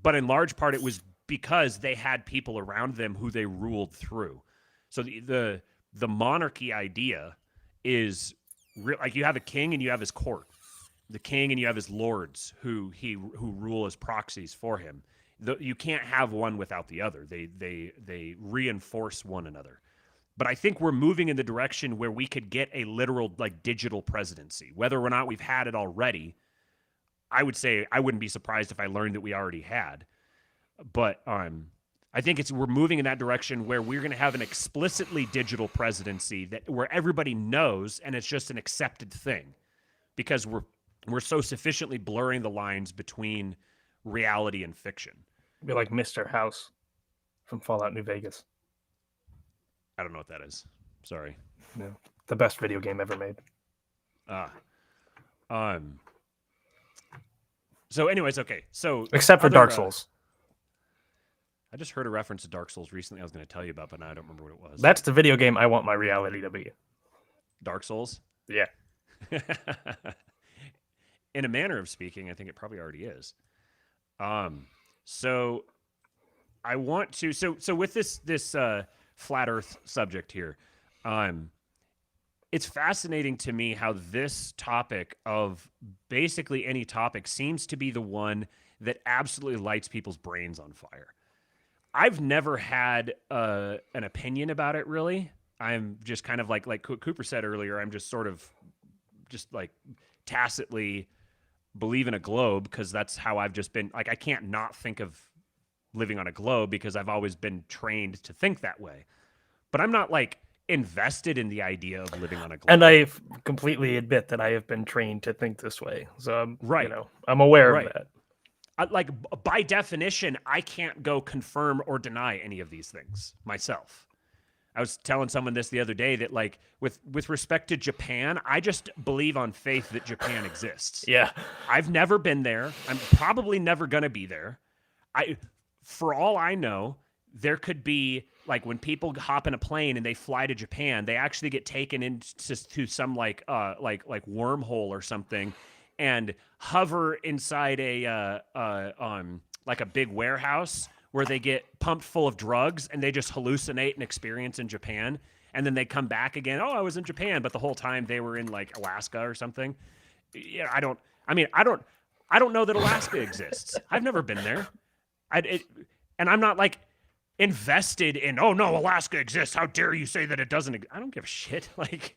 But in large part, it was because they had people around them who they ruled through. So the monarchy idea is like you have a king and you have his court, the king and you have his lords who rule as proxies for him. You can't have one without the other. They reinforce one another. But I think we're moving in the direction where we could get a literal like digital presidency, whether or not we've had it already. I would say I wouldn't be surprised if I learned that we already had. But I think we're moving in that direction where we're going to have an explicitly digital presidency where everybody knows and it's just an accepted thing because we're so sufficiently blurring the lines between reality and fiction. Be like Mr. House from Fallout New Vegas. I don't know what that is. Sorry. No, the best video game ever made. So anyways, okay. So except for Dark Souls. I just heard a reference to Dark Souls recently I was going to tell you about, but now I don't remember what it was. That's the video game I want my reality to be. Dark Souls? Yeah. In a manner of speaking, I think it probably already is. So I want to so with this flat Earth subject here, it's fascinating to me how this topic of basically any topic seems to be the one that absolutely lights people's brains on fire. I've never had an opinion about it, really. I'm just kind of like Cooper said earlier, I'm just sort of just like tacitly believe in a globe because that's how I've just been. Like, I can't not think of living on a globe because I've always been trained to think that way. But I'm not like invested in the idea of living on a globe. And I completely admit that I have been trained to think this way. So I'm, Right. I'm aware of that. Like, by definition, I can't go confirm or deny any of these things myself. I was telling someone this the other day that, like, with respect to Japan, I just believe on faith that Japan exists. Yeah. I've never been there. I'm probably never going to be there. For all I know, there could be, like, when people hop in a plane and they fly to Japan, they actually get taken into some like wormhole or something and hover inside like a big warehouse where they get pumped full of drugs and they just hallucinate an experience in Japan. And then they come back again. Oh, I was in Japan, but the whole time they were in like Alaska or something. Yeah, I don't know that Alaska exists. I've never been there. And I'm not like invested in, oh no, Alaska exists. How dare you say that it doesn't? I don't give a shit. Like,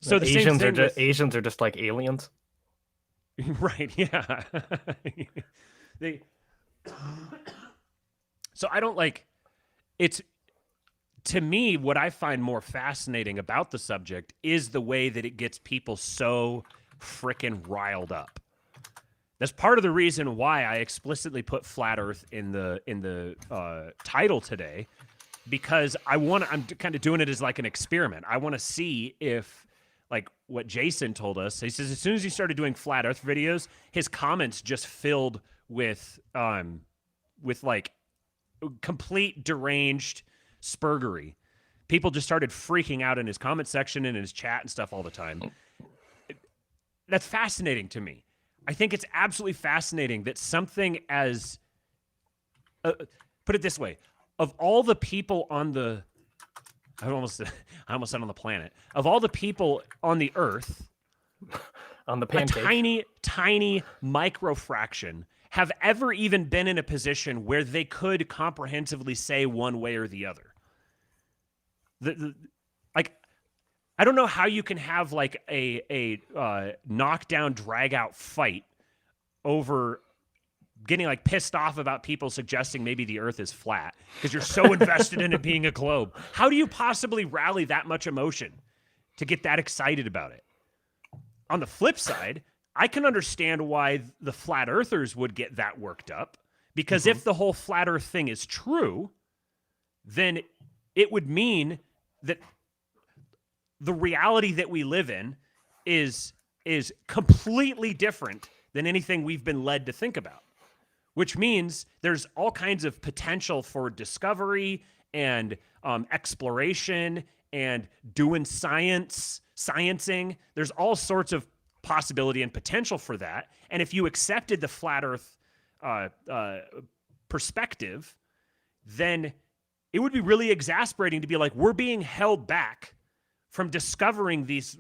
so the Asians are just like aliens. Right. Yeah. So I don't like it's. To me, what I find more fascinating about the subject is the way that it gets people so frickin' riled up. That's part of the reason why I explicitly put flat Earth in the title today, because I'm kind of doing it as like an experiment. I want to see if, like what Jason told us, he says as soon as he started doing flat Earth videos, his comments just filled with like complete deranged spurgery. People just started freaking out in his comment section and in his chat and stuff all the time. That's fascinating to me. I think it's absolutely fascinating that something as put it this way, of all the people on the I almost said on the planet, of all the people on the earth, on the pancake, a tiny micro fraction have ever even been in a position where they could comprehensively say one way or the other. Like, I don't know how you can have like a knockdown, drag out fight over getting like pissed off about people suggesting maybe the Earth is flat because you're so invested in it being a globe. How do you possibly rally that much emotion to get that excited about it? On the flip side, I can understand why the flat earthers would get that worked up, because if the whole flat Earth thing is true, then it would mean that the reality that we live in is completely different than anything we've been led to think about, which means there's all kinds of potential for discovery and exploration and doing sciencing. There's all sorts of possibility and potential for that. And if you accepted the flat Earth perspective, then it would be really exasperating to be like, we're being held back from discovering these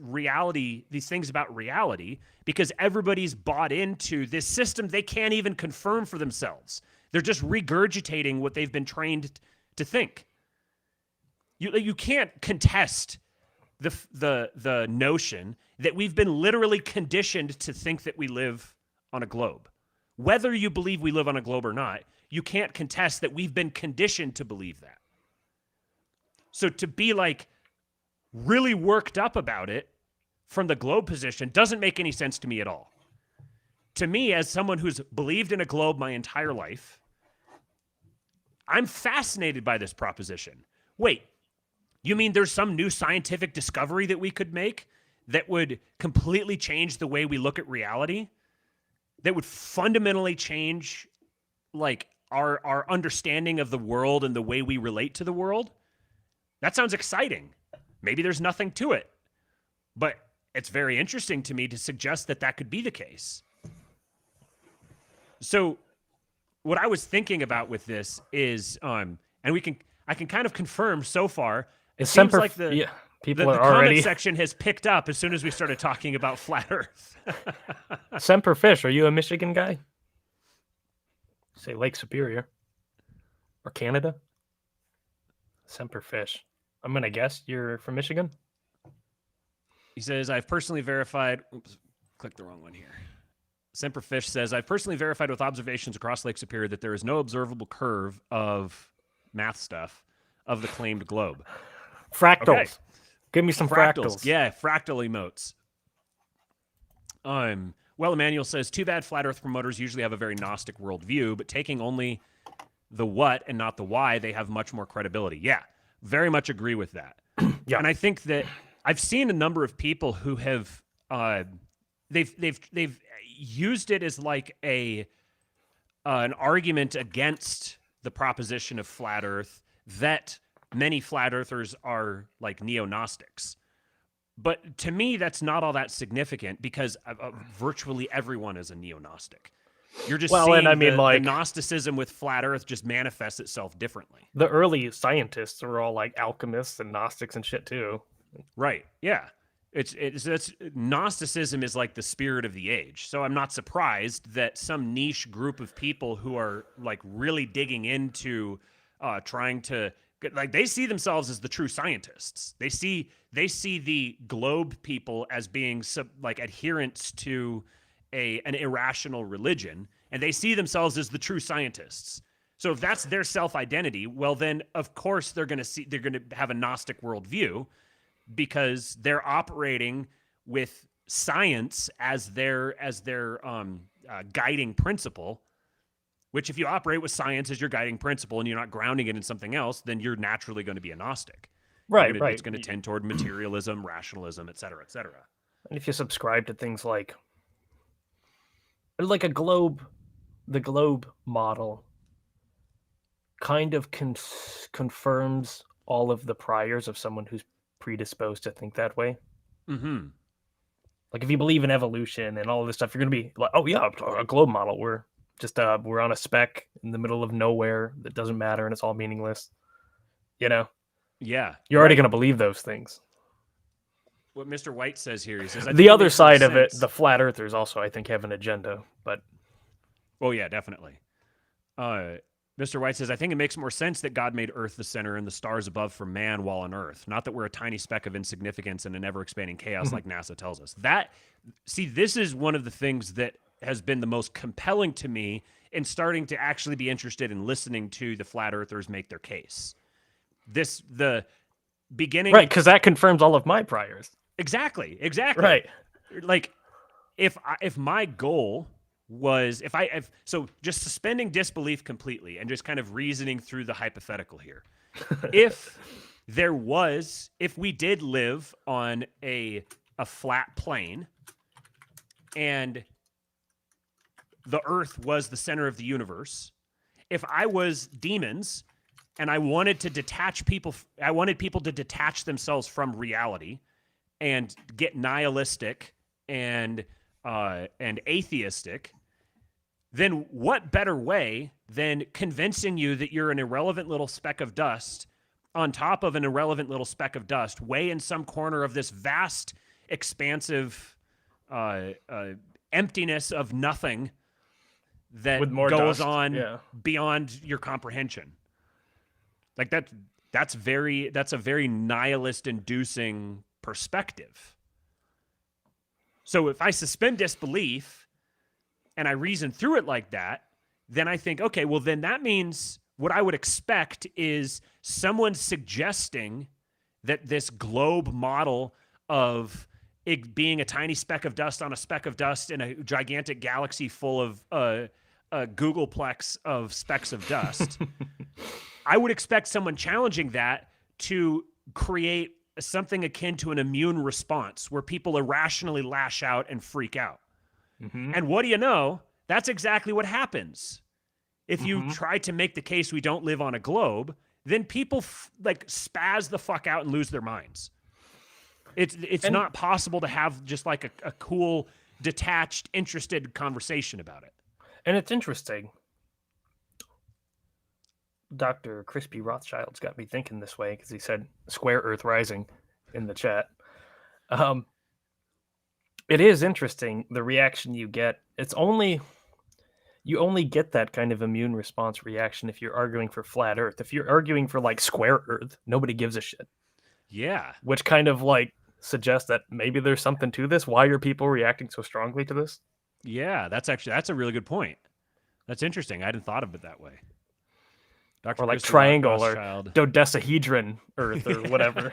things about reality because everybody's bought into this system they can't even confirm for themselves. They're just regurgitating what they've been trained to think. You can't contest the notion that we've been literally conditioned to think that we live on a globe. Whether you believe we live on a globe or not, you can't contest that we've been conditioned to believe that. So to be like really worked up about it from the globe position doesn't make any sense to me at all. To me, as someone who's believed in a globe my entire life, I'm fascinated by this proposition. Wait, you mean there's some new scientific discovery that we could make that would completely change the way we look at reality? That would fundamentally change like our understanding of the world and the way we relate to the world? That sounds exciting. Maybe there's nothing to it, but it's very interesting to me to suggest that that could be the case. So what I was thinking about with this is, and I can kind of confirm so far, it seems like People the are comment already section has picked up as soon as we started talking about flat Earth. Semper Fish. Are you a Michigan guy? Say Lake Superior or Canada. Semper Fish. I'm gonna guess you're from Michigan. He says, I've personally verified. Oops, click the wrong one here. Semper Fish says, I've personally verified with observations across Lake Superior that there is no observable curve of math stuff of the claimed globe. Fractals. Okay. Give me some fractals. Yeah, fractal emotes. Well, Emmanuel says, too bad flat Earth promoters usually have a very Gnostic worldview, but taking only the what and not the why, they have much more credibility. Yeah, very much agree with that. Yeah. And I think that I've seen a number of people who have they've used it as like an argument against the proposition of flat Earth that many flat earthers are like neo-Gnostics. But to me, that's not all that significant because virtually everyone is a neo-Gnostic. You're just seeing and I mean, the Gnosticism with flat Earth just manifests itself differently. The early scientists were all like alchemists and Gnostics and shit too. Right? Yeah. It's Gnosticism is like the spirit of the age. So I'm not surprised that some niche group of people who are like really digging into trying to like they see themselves as the true scientists. They see the globe people as being like adherents to an irrational religion, and they see themselves as the true scientists. So if that's their self-identity, well then of course they're going to have a Gnostic worldview because they're operating with science as their guiding principle. Which, if you operate with science as your guiding principle and you're not grounding it in something else, then you're naturally going to be a Gnostic. Right. It's going to tend toward materialism, rationalism, et cetera, et cetera. And if you subscribe to things like a globe, the globe model kind of confirms all of the priors of someone who's predisposed to think that way. Mm-hmm. Like if you believe in evolution and all of this stuff, you're going to be like, oh yeah, a globe model. We're on a speck in the middle of nowhere that doesn't matter and it's all meaningless. You know? Yeah. You're already going to believe those things. What Mr. White says here, he says... The other side of it, the flat earthers also, I think, have an agenda, but... Oh, yeah, definitely. Mr. White says, I think it makes more sense that God made Earth the center and the stars above for man while on Earth. Not that we're a tiny speck of insignificance in an ever-expanding chaos like NASA tells us. This is one of the things that has been the most compelling to me in starting to actually be interested in listening to the flat earthers make their case. The beginning... Right, because that confirms all of my priors. Exactly. Right. Like, if my goal was... So just suspending disbelief completely and just kind of reasoning through the hypothetical here. If we did live on a flat plane and the Earth was the center of the universe, if I was demons and I wanted to detach people, I wanted people to detach themselves from reality and get nihilistic and atheistic, then what better way than convincing you that you're an irrelevant little speck of dust on top of an irrelevant little speck of dust, way in some corner of this vast, expansive emptiness of nothing that with more goes dust. on beyond your comprehension. Like that's a very nihilist-inducing perspective. So if I suspend disbelief and I reason through it like that, then I think, okay, well then that means what I would expect is someone suggesting that this globe model of it being a tiny speck of dust on a speck of dust in a gigantic galaxy full of a Googleplex of specks of dust. I would expect someone challenging that to create something akin to an immune response where people irrationally lash out and freak out. Mm-hmm. And what do you know? That's exactly what happens. If you try to make the case we don't live on a globe, then people spaz the fuck out and lose their minds. It's not possible to have just like a cool, detached, interested conversation about it. And it's interesting. Dr. Crispy Rothschild's got me thinking this way because he said Square Earth Rising. in the chat. It is interesting the reaction you get. You only get that kind of immune response reaction if you're arguing for flat Earth. If you're arguing for like square Earth, nobody gives a shit. Yeah. Which kind of like suggests that maybe there's something to this. Why are people reacting so strongly to this? Yeah, that's a really good point. That's interesting. I hadn't thought of it that way. Dr. Or like Christy triangle Rothschild. or dodecahedron Earth or whatever.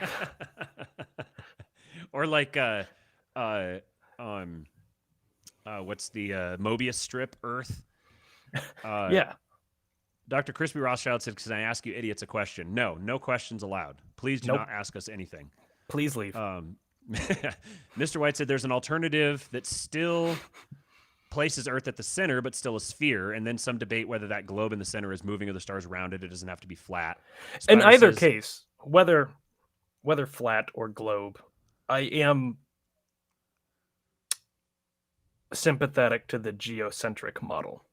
Or like what's the Mobius strip Earth? Yeah. Dr. Crispy Rothschild said, "Can I ask you idiots a question?" No questions allowed. Please do not ask us anything. Please leave. Mr. White said there's an alternative that still places Earth at the center, but still a sphere, and then some debate whether that globe in the center is moving or the stars around it. It doesn't have to be flat. In Spider either says, case, whether flat or globe, I am sympathetic to the geocentric model.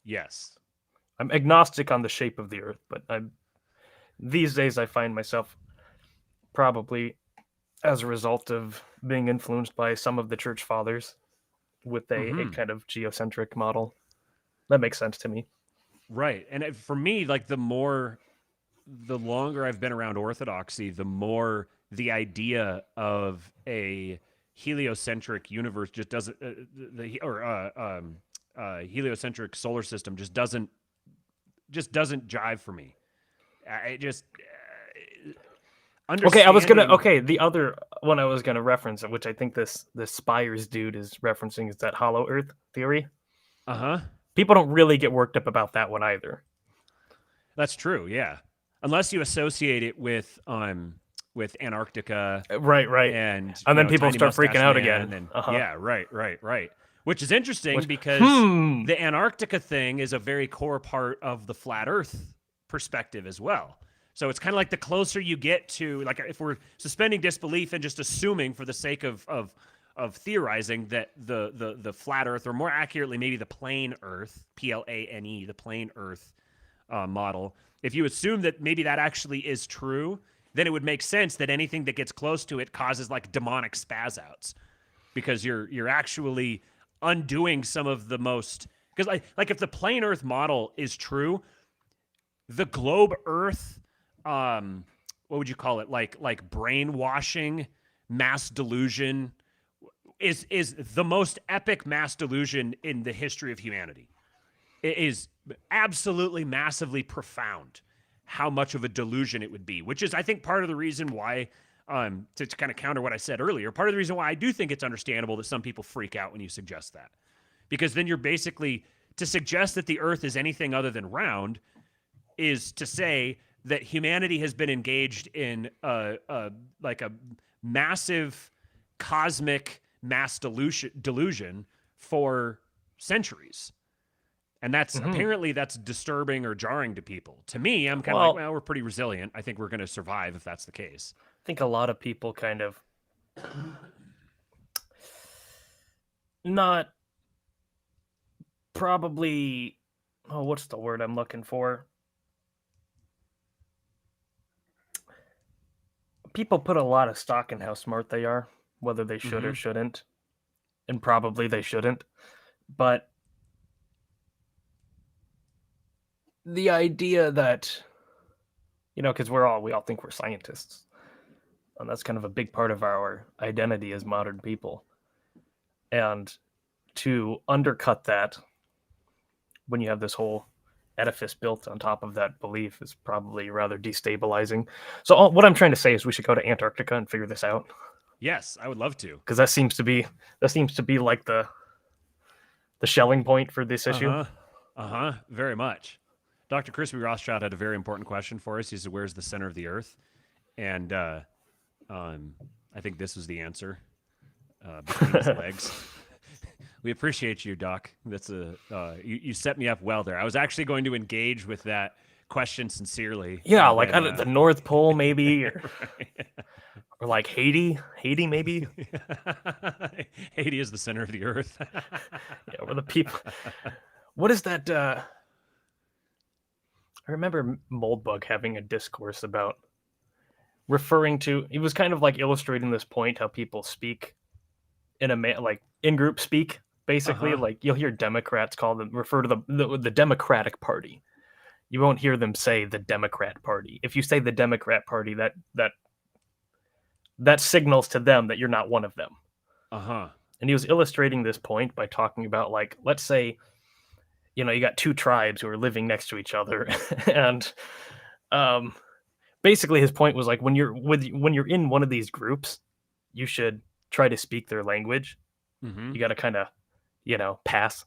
yes. I'm agnostic on the shape of the Earth, but these days I find myself probably as a result of being influenced by some of the church fathers with a kind of geocentric model. That makes sense to me. Right. And for me, like the longer I've been around orthodoxy, the more the idea of a heliocentric universe just doesn't, heliocentric solar system just doesn't jive for me. It just Okay, I was gonna. Okay, the other one I was gonna reference, which I think this Spires dude is referencing, is that hollow Earth theory. People don't really get worked up about that one either. That's true. Yeah, unless you associate it with Antarctica, right, and then people start freaking out again. And, yeah, right. Which is interesting because the Antarctica thing is a very core part of the flat Earth perspective as well. So it's kind of like the closer you get to, like, if we're suspending disbelief and just assuming for the sake of theorizing that the flat Earth, or more accurately, maybe the plane Earth, plane, the plane Earth model, if you assume that maybe that actually is true, then it would make sense that anything that gets close to it causes like demonic spaz outs, because you're actually undoing some of the most, because like if the plane Earth model is true, the globe Earth, what would you call it? Like brainwashing, mass delusion is the most epic mass delusion in the history of humanity. It is absolutely massively profound how much of a delusion it would be, which is, I think, part of the reason why, to kind of counter what I said earlier, part of the reason why I do think it's understandable that some people freak out when you suggest that. Because then you're basically, to suggest that the Earth is anything other than round is to say that humanity has been engaged in a massive cosmic mass delusion for centuries. And that's apparently that's disturbing or jarring to people. To me, I'm kind of like, well, we're pretty resilient. I think we're going to survive if that's the case. I think a lot of people kind of not probably, what's the word I'm looking for? People put a lot of stock in how smart they are, whether they should or shouldn't. And probably they shouldn't. But the idea that, because we all think we're scientists. And that's kind of a big part of our identity as modern people. And to undercut that when you have this whole edifice built on top of that belief is probably rather destabilizing. So what I'm trying to say is we should go to Antarctica and figure this out. Yes, I would love to. Because that seems to be like the shelling point for this issue. Very much. Dr. Crispy Rothschild had a very important question for us. He said, "Where's the center of the Earth?" And I think this was the answer. Between his legs. We appreciate you, Doc. That's you set me up well there. I was actually going to engage with that question sincerely. Yeah, like the North Pole, maybe, or like Haiti, maybe. Haiti is the center of the Earth. Yeah, where the people. What is that? I remember Moldbug having a discourse about he was kind of like illustrating this point how people speak in like in group speak, basically. Like you'll hear Democrats refer to the Democratic Party. You won't hear them say the Democrat Party. If you say the Democrat Party, that signals to them that you're not one of them. And he was illustrating this point by talking about, like, let's say, you got two tribes who are living next to each other, and basically his point was like, when you're in one of these groups, you should try to speak their language. You got to kind of, pass.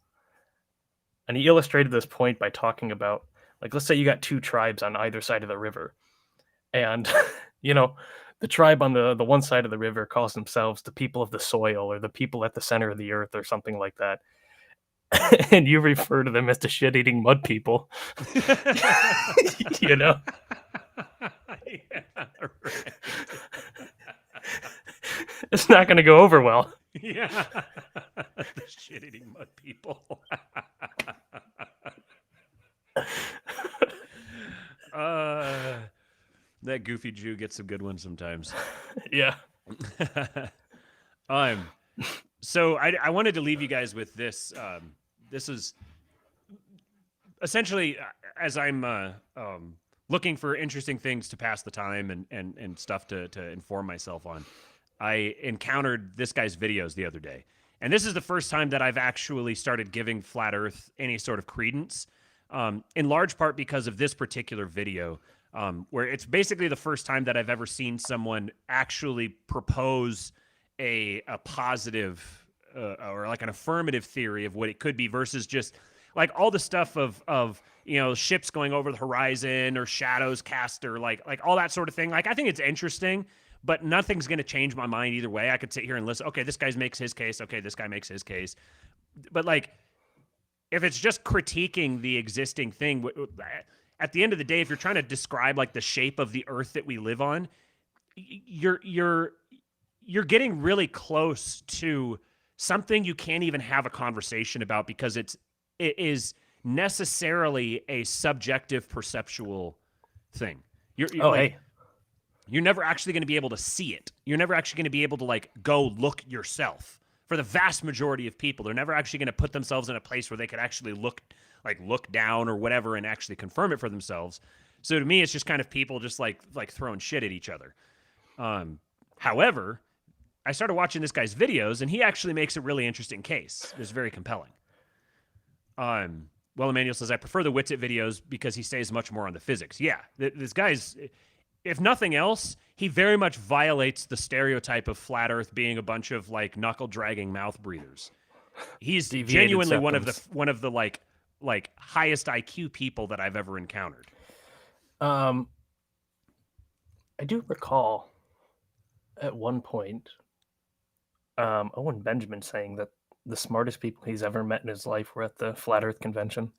And he illustrated this point by talking about, like, let's say you got two tribes on either side of the river, and the tribe on the one side of the river calls themselves the people of the soil, or the people at the center of the earth, or something like that. And you refer to them as the shit-eating mud people. Yeah, right. It's not going to go over well. Yeah. The shit-eating mud people. That goofy Jew gets some good ones sometimes. Yeah. So I wanted to leave you guys with this. This is essentially, as I'm looking for interesting things to pass the time and stuff to inform myself on, I encountered this guy's videos the other day. And this is the first time that I've actually started giving Flat Earth any sort of credence, in large part because of this particular video, where it's basically the first time that I've ever seen someone actually propose a positive or like an affirmative theory of what it could be, versus just like all the stuff of ships going over the horizon or shadows cast, or like all that sort of thing. Like, I think it's interesting, but nothing's going to change my mind either way. I could sit here and listen. Okay, this guy makes his case. Okay, this guy makes his case. But like, if it's just critiquing the existing thing, at the end of the day, if you're trying to describe like the shape of the earth that we live on, you're getting really close to something you can't even have a conversation about, because it is necessarily a subjective perceptual thing. You're never actually going to be able to see it. You're never actually going to be able to like go look yourself. For the vast majority of people, they're never actually going to put themselves in a place where they could actually look down or whatever and actually confirm it for themselves. So to me, it's just kind of people just like throwing shit at each other. However, I started watching this guy's videos, and he actually makes a really interesting case. It's very compelling. Well, Emmanuel says, I prefer the Witsit videos because he stays much more on the physics. Yeah, this guy's, if nothing else, he very much violates the stereotype of Flat Earth being a bunch of like knuckle-dragging mouth breathers. He's genuinely one of the like highest IQ people that I've ever encountered. I do recall at one point Owen Benjamin saying that the smartest people he's ever met in his life were at the Flat Earth convention.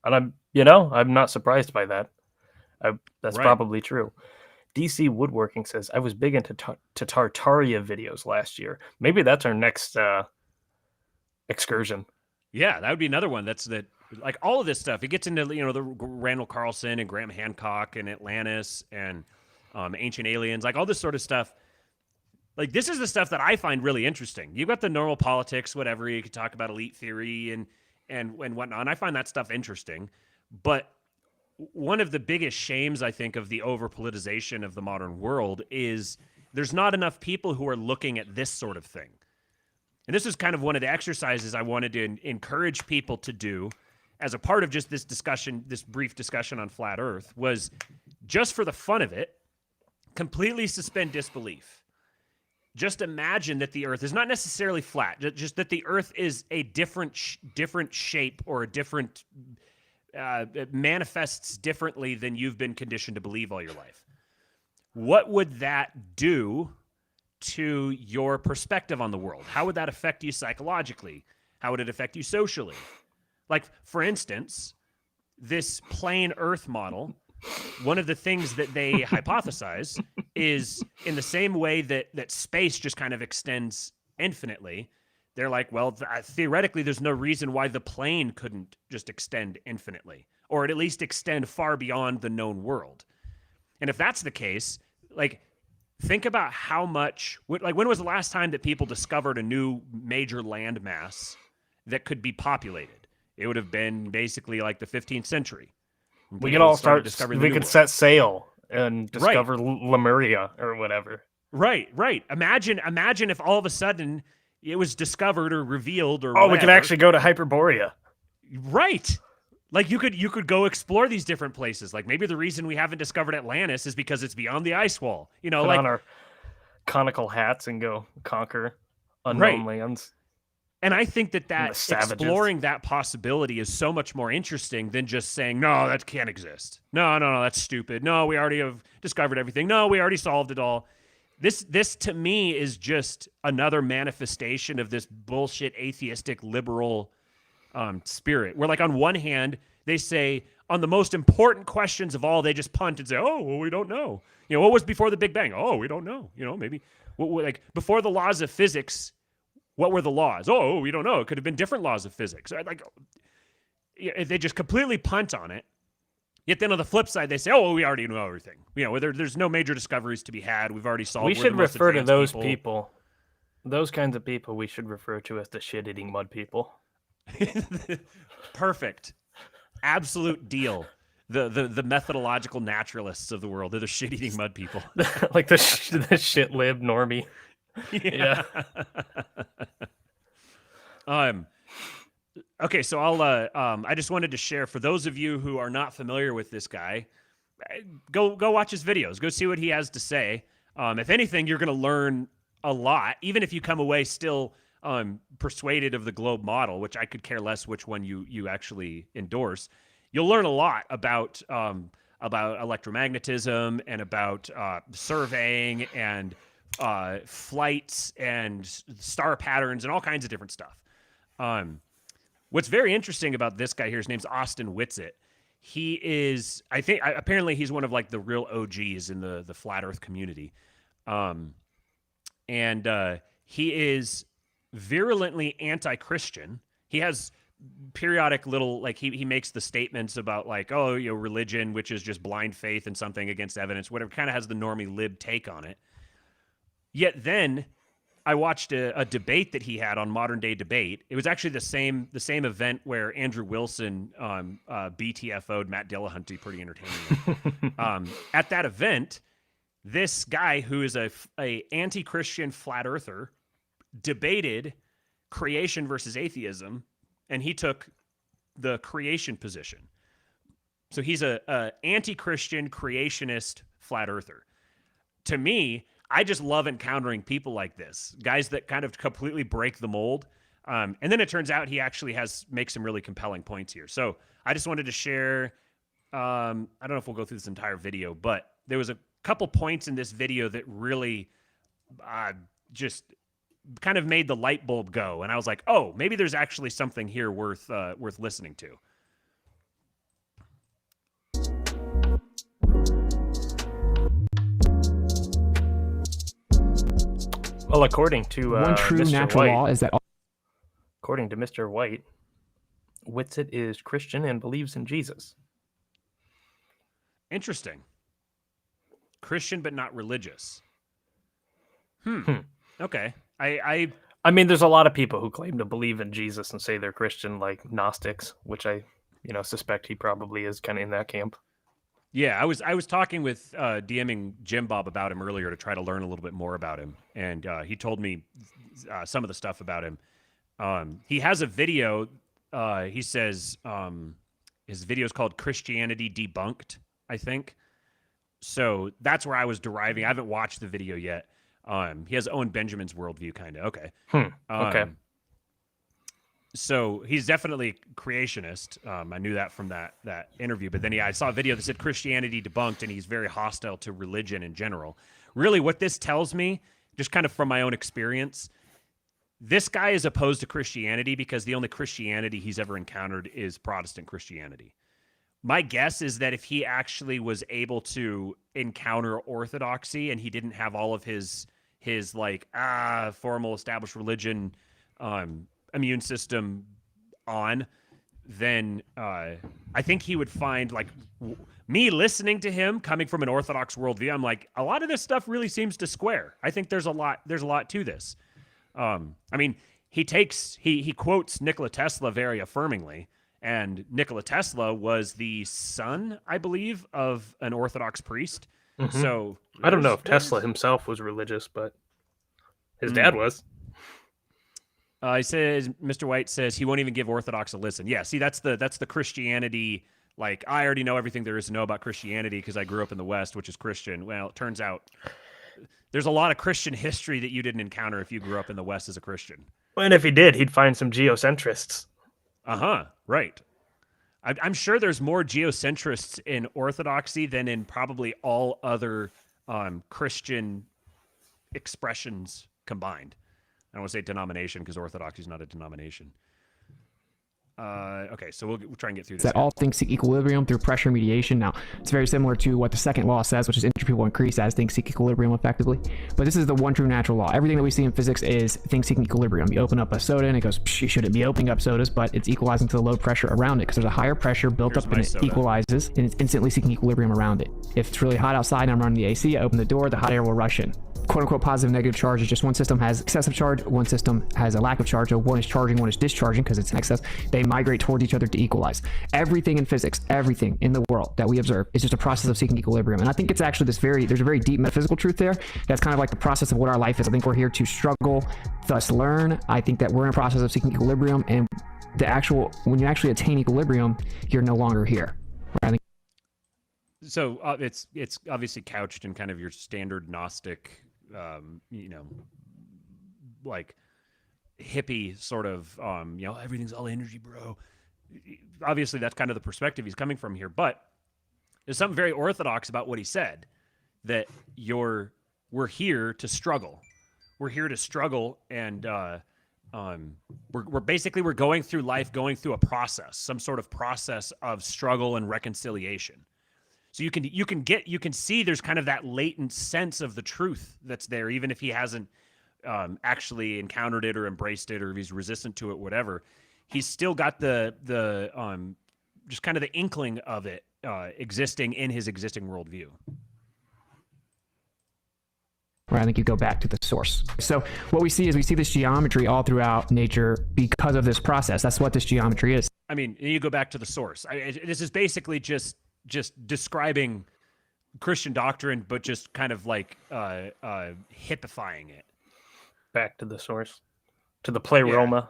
And I'm not surprised by that. That's right. Probably true. DC Woodworking says, I was big into Tartaria videos last year. Maybe that's our next excursion. Yeah, that would be another one. Like all of this stuff. It gets into the Randall Carlson and Graham Hancock and Atlantis and Ancient Aliens, like all this sort of stuff. Like, this is the stuff that I find really interesting. You've got the normal politics, whatever. You could talk about elite theory and whatnot. And I find that stuff interesting. But one of the biggest shames, I think, of the over-politicization of the modern world is there's not enough people who are looking at this sort of thing. And this is kind of one of the exercises I wanted to encourage people to do as a part of just this discussion, this brief discussion on Flat Earth, was just for the fun of it, completely suspend disbelief. Just imagine that the Earth is not necessarily flat, just that the Earth is a different shape, or a different, it manifests differently than you've been conditioned to believe all your life. What would that do to your perspective on the world? How would that affect you psychologically? How would it affect you socially? Like, for instance, this plain Earth model, one of the things that they hypothesize is, in the same way that space just kind of extends infinitely, they're like, well, theoretically, there's no reason why the plane couldn't just extend infinitely, or at least extend far beyond the known world. And if that's the case, like, think about how much, like, when was the last time that people discovered a new major landmass that could be populated? It would have been basically like the 15th century. We could all start. discovering We could set sail and discover Lemuria or whatever. Right. Imagine if all of a sudden it was discovered or revealed or whatever. We could whatever. actually go to Hyperborea. Right. Like you could go explore these different places. Like maybe the reason we haven't discovered Atlantis is because it's beyond the ice wall. You know, Put like on our conical hats and go conquer unknown lands. And I think that savages. Exploring that possibility is so much more interesting than just saying, no, that can't exist. No, that's stupid. No, we already have discovered everything. No, we already solved it all. This to me is just another manifestation of this bullshit atheistic liberal spirit. Where, like, on one hand, they say on the most important questions of all, they just punt and say, oh, well, we don't know. You know, what was before the Big Bang? Oh, we don't know. You know, maybe like before the laws of physics, what were the laws? Oh, we don't know. It could have been different laws of physics. Like, they just completely punt on it. Yet then on the flip side, they say, oh, well, we already know everything. You know, there's no major discoveries to be had. We've already solved. We should refer to those people. Those kinds of people we should refer to as the shit-eating mud people. Perfect. Absolute deal. The methodological naturalists of the world. They're the shit-eating mud people. Like the shit lib normie. Yeah. Okay, so I just wanted to share, for those of you who are not familiar with this guy, go watch his videos. Go see what he has to say. If anything, you're going to learn a lot, even if you come away still persuaded of the globe model, which I could care less which one you actually endorse. You'll learn a lot about electromagnetism and about surveying and flights and star patterns and all kinds of different stuff. What's very interesting about this guy here, his name's Austin Whitsitt. He is, apparently he's one of, like, the real OGs in the flat Earth community. And he is virulently anti-Christian. He has periodic little, like, he makes the statements about, like, oh, you know, religion, which is just blind faith and something against evidence, whatever, kind of has the normie lib take on it. Yet then I watched a debate that he had on Modern Day Debate. It was actually the same event where Andrew Wilson BTFO'd Matt Dillahunty pretty entertainingly. At that event, this guy who is a anti-Christian flat earther debated creation versus atheism, and he took the creation position. So he's a anti-Christian creationist flat earther. To me, I just love encountering people like this, guys that kind of completely break the mold. And then it turns out he actually makes some really compelling points here. So I just wanted to share, I don't know if we'll go through this entire video, but there was a couple points in this video that really just kind of made the light bulb go. And I was like, oh, maybe there's actually something here worth listening to. Well, according to one true Mr. natural White, law is that according to Mr. White, Whitsitt is Christian and believes in Jesus. Interesting. Christian, but not religious. Okay. I mean, there's a lot of people who claim to believe in Jesus and say they're Christian, like Gnostics, which I suspect he probably is kind of in that camp. Yeah, I was talking with DMing Jim Bob about him earlier to try to learn a little bit more about him, and he told me some of the stuff about him. He has a video. He says his video is called "Christianity Debunked," I think. So that's where I was deriving. I haven't watched the video yet. He has Owen Benjamin's worldview, kind of. Okay. Okay. So he's definitely creationist. I knew that from that interview. But then I saw a video that said Christianity debunked, and he's very hostile to religion in general. Really, what this tells me, just kind of from my own experience, this guy is opposed to Christianity because the only Christianity he's ever encountered is Protestant Christianity. My guess is that if he actually was able to encounter orthodoxy and he didn't have all of his like formal established religion immune system on, then I think he would find, like, me listening to him coming from an Orthodox worldview, I'm like, a lot of this stuff really seems to square. I think there's a lot to this. I mean, he quotes Nikola Tesla very affirmingly, and Nikola Tesla was the son, I believe, of an Orthodox priest. Mm-hmm. So I don't know if Tesla himself was religious, but his dad was. He says, Mr. White says he won't even give Orthodox a listen. Yeah, see, that's the Christianity. Like, I already know everything there is to know about Christianity because I grew up in the West, which is Christian. Well, it turns out there's a lot of Christian history that you didn't encounter if you grew up in the West as a Christian. And if he did, he'd find some geocentrists. Right. I'm sure there's more geocentrists in Orthodoxy than in probably all other Christian expressions combined. I don't want to say denomination because Orthodoxy is not a denomination. Okay, so we'll try and get through this. That all things seek equilibrium through pressure mediation. Now, it's very similar to what the second law says, which is entropy will increase as things seek equilibrium effectively. But this is the one true natural law. Everything that we see in physics is things seeking equilibrium. You open up a soda and it goes, you shouldn't be opening up sodas, but it's equalizing to the low pressure around it because there's a higher pressure built up and it equalizes and it's instantly seeking equilibrium around it. If it's really hot outside and I'm running the AC, I open the door, the hot air will rush in. Quote unquote positive negative charge is just one system has excessive charge, one system has a lack of charge. So one is charging, one is discharging because it's in excess. They migrate towards each other to equalize. Everything in physics, everything in the world that we observe is just a process of seeking equilibrium. And I think it's actually there's a very deep metaphysical truth there. That's kind of like the process of what our life is. I think we're here to struggle, thus learn. I think that we're in a process of seeking equilibrium, and when you actually attain equilibrium, you're no longer here. Right? I think so. It's obviously couched in kind of your standard Gnostic, like hippie sort of, everything's all energy, bro. Obviously, that's kind of the perspective he's coming from here. But there's something very orthodox about what he said, that we're here to struggle. We're here to struggle, and we're going through life, going through a process, some sort of process of struggle and reconciliation. So you can see there's kind of that latent sense of the truth that's there, even if he hasn't actually encountered it or embraced it, or if he's resistant to it, whatever. He's still got the just kind of the inkling of it existing in his existing worldview. Right, I think you go back to the source. So what we see is this geometry all throughout nature because of this process. That's what this geometry is. I mean, you go back to the source. This is basically just describing Christian doctrine, but just kind of like hippifying it. Back to the source, to the pleroma.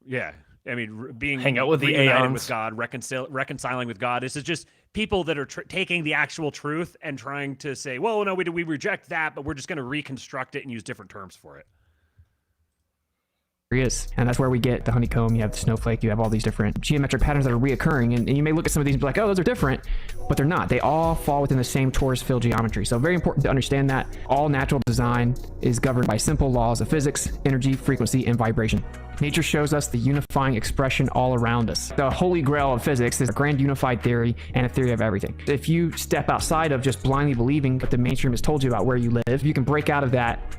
Yeah. I mean, hang out with the reunited with God, reconciling with God. This is just people that are taking the actual truth and trying to say, well, no, we reject that, but we're just going to reconstruct it and use different terms for it. Is. And that's where we get the honeycomb, you have the snowflake, you have all these different geometric patterns that are reoccurring, and you may look at some of these and be like, oh, those are different, but they're not. They all fall within the same torus field geometry. So very important to understand that all natural design is governed by simple laws of physics, energy, frequency, and vibration. Nature shows us the unifying expression all around us. The holy grail of physics is a grand unified theory and a theory of everything. If you step outside of just blindly believing what the mainstream has told you about where you live, you can break out of that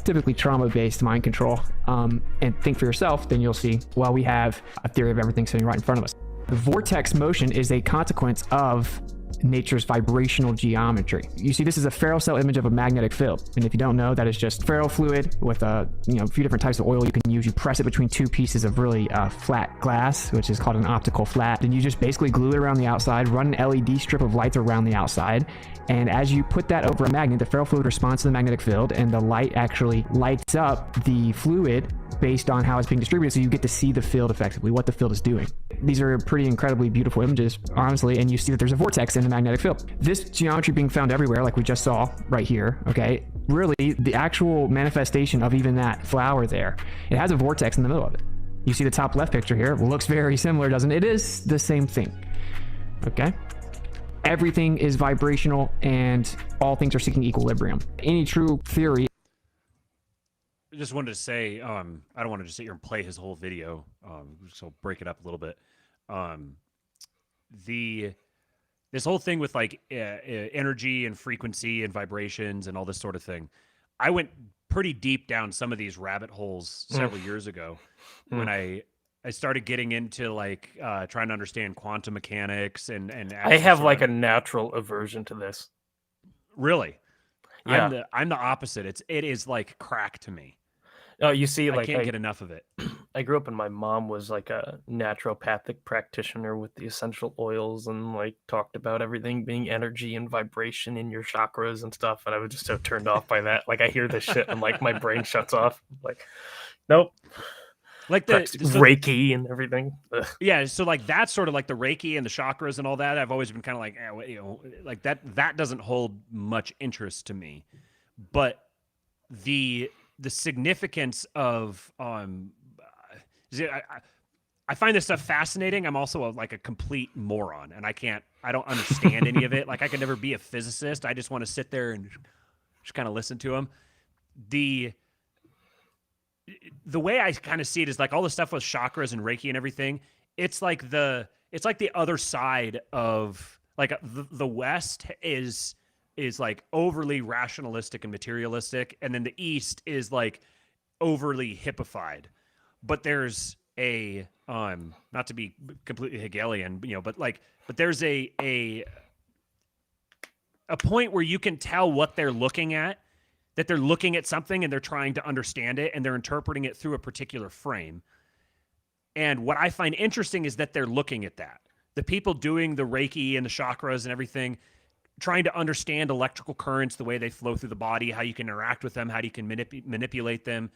typically trauma-based mind control, and think for yourself, then you'll see, well, we have a theory of everything sitting right in front of us. The vortex motion is a consequence of nature's vibrational geometry. You see, this is a ferrocell image of a magnetic field. And if you don't know, that is just ferrofluid with a few different types of oil you can use. You press it between two pieces of really flat glass, which is called an optical flat. And you just basically glue it around the outside, run an LED strip of lights around the outside. And as you put that over a magnet, the ferrofluid responds to the magnetic field, and the light actually lights up the fluid based on how it's being distributed, so you get to see the field effectively, what the field is doing. These are pretty incredibly beautiful images, honestly, and you see that there's a vortex in the magnetic field. This geometry being found everywhere, like we just saw right here, okay, really the actual manifestation of even that flower there, it has a vortex in the middle of it. You see the top left picture here, it looks very similar, doesn't it? It is the same thing, okay? Everything is vibrational and all things are seeking equilibrium. Any true theory. I just wanted to say, I don't want to just sit here and play his whole video, so break it up a little bit. This whole thing with like energy and frequency and vibrations and all this sort of thing, I went pretty deep down some of these rabbit holes several years ago when I I started getting into like trying to understand quantum mechanics and I have sort like of, a natural aversion to this. really. Yeah. I'm the opposite. It is like crack to me. Oh, you see, I like can't get enough of it. I grew up and my mom was like a naturopathic practitioner with the essential oils and like talked about everything being energy and vibration in your chakras and stuff. And I was just so turned off by that. Like I hear this shit and like my brain shuts off. Like, nope. Like so Reiki and everything. Ugh. yeah, so like that's sort of like the Reiki and the chakras and all that. I've always been kind of like, like that doesn't hold much interest to me. But the significance of I find this stuff fascinating. I'm also like a complete moron, and I don't understand any of it. Like I could never be a physicist. I just want to sit there and just kind of listen to them. The way I kind of see it is like all the stuff with chakras and Reiki and everything. It's like the other side of like the West is like overly rationalistic and materialistic, and then the East is like overly hippified. But there's a not to be completely Hegelian, but there's a point where you can tell what they're looking at, that they're looking at something and they're trying to understand it and they're interpreting it through a particular frame. And what I find interesting is that they're looking at that. The people doing the Reiki and the chakras and everything, trying to understand electrical currents, the way they flow through the body, how you can interact with them, how you can manipulate them.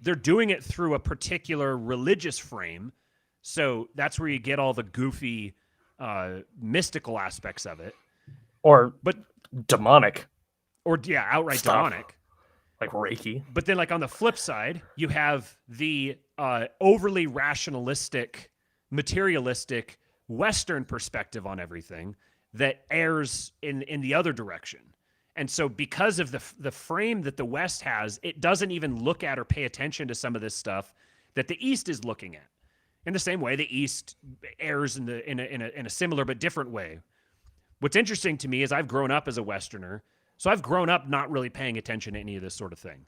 They're doing it through a particular religious frame. So that's where you get all the goofy, mystical aspects of it. But demonic. Or, yeah, outright Stuff. demonic. Like Reiki. But then, like on the flip side, you have the overly rationalistic, materialistic Western perspective on everything that errs in the other direction. And so because of the frame that the West has, it doesn't even look at or pay attention to some of this stuff that the East is looking at. In the same way, the East errs in a similar but different way. What's interesting to me is I've grown up as a Westerner, so I've grown up not really paying attention to any of this sort of thing.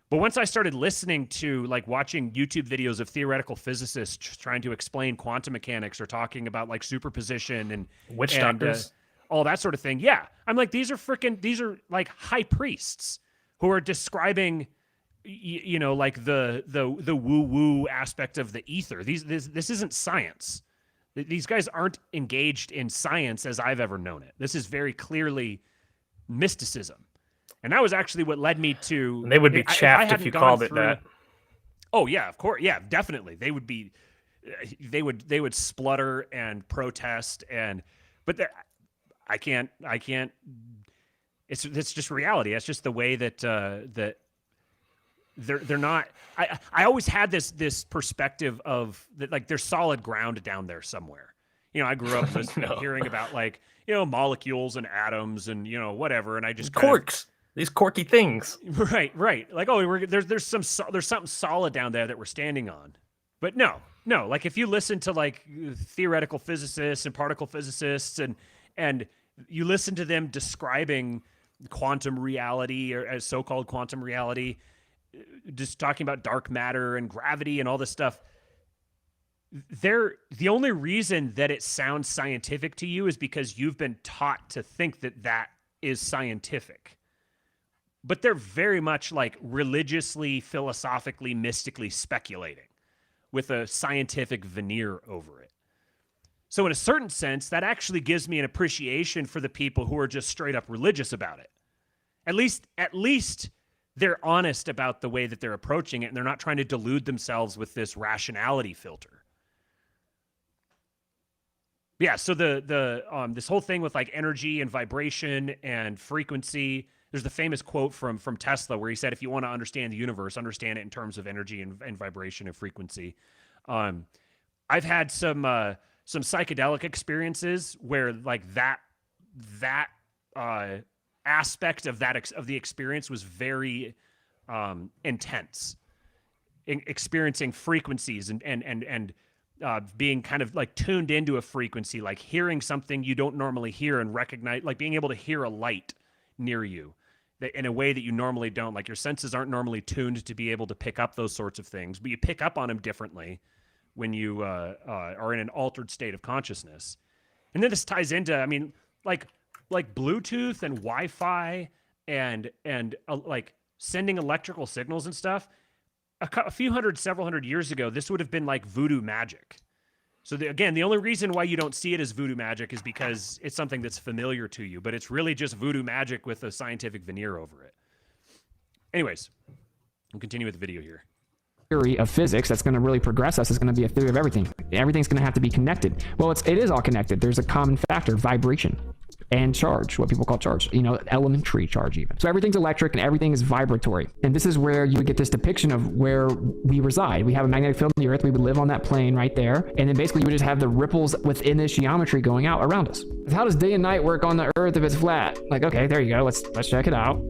But once I started listening to, like, watching YouTube videos of theoretical physicists trying to explain quantum mechanics or talking about, like, superposition and witch doctors, all that sort of thing, yeah, I'm like, these are like high priests who are describing, like the woo-woo aspect of the ether. This isn't science. These guys aren't engaged in science as I've ever known it. This is very clearly mysticism. And that was actually what led me to... And they would be chaffed if you called it that. Oh, yeah, of course. Yeah, definitely. They would be... They would splutter and protest, but I can't... It's just reality. It's just the way that they're not... I always had this perspective of that, like, there's solid ground down there somewhere. I grew up hearing about, like, molecules and atoms and whatever, and I just quarks. These quirky things. Right. Like, oh, there's something solid down there that we're standing on. But no. Like, if you listen to, like, theoretical physicists and particle physicists and you listen to them describing quantum reality, or as so-called quantum reality, just talking about dark matter and gravity and all this stuff, the only reason that it sounds scientific to you is because you've been taught to think that is scientific. But they're very much like religiously, philosophically, mystically speculating with a scientific veneer over it. So in a certain sense, that actually gives me an appreciation for the people who are just straight up religious about it. At least they're honest about the way that they're approaching it, and they're not trying to delude themselves with this rationality filter. Yeah, so the this whole thing with, like, energy and vibration and frequency, there's the famous quote from Tesla where he said, if you want to understand the universe, understand it in terms of energy and vibration and frequency. I've had some psychedelic experiences where, like, that aspect of the experience was very intense. Experiencing frequencies and being kind of like tuned into a frequency, like hearing something you don't normally hear and recognize, like being able to hear a light near you in a way that you normally don't. Like, your senses aren't normally tuned to be able to pick up those sorts of things, but you pick up on them differently when you are in an altered state of consciousness. And then this ties into, I mean, like Bluetooth and Wi-Fi and like sending electrical signals and stuff. A few hundred, several hundred years ago, this would have been like voodoo magic. So again, the only reason why you don't see it as voodoo magic is because it's something that's familiar to you, but it's really just voodoo magic with a scientific veneer over it. Anyways, we'll continue with the video here. Theory of physics that's going to really progress us is going to be a theory of everything. Everything's going to have to be connected. Well, it is all connected. There's a common factor, vibration and charge, what people call charge, elementary charge even. So everything's electric and everything is vibratory. And this is where you would get this depiction of where we reside. We have a magnetic field in the earth. We would live on that plane right there. And then basically you would just have the ripples within this geometry going out around us. How does day and night work on the earth if it's flat? Like, okay, there you go. Let's check it out.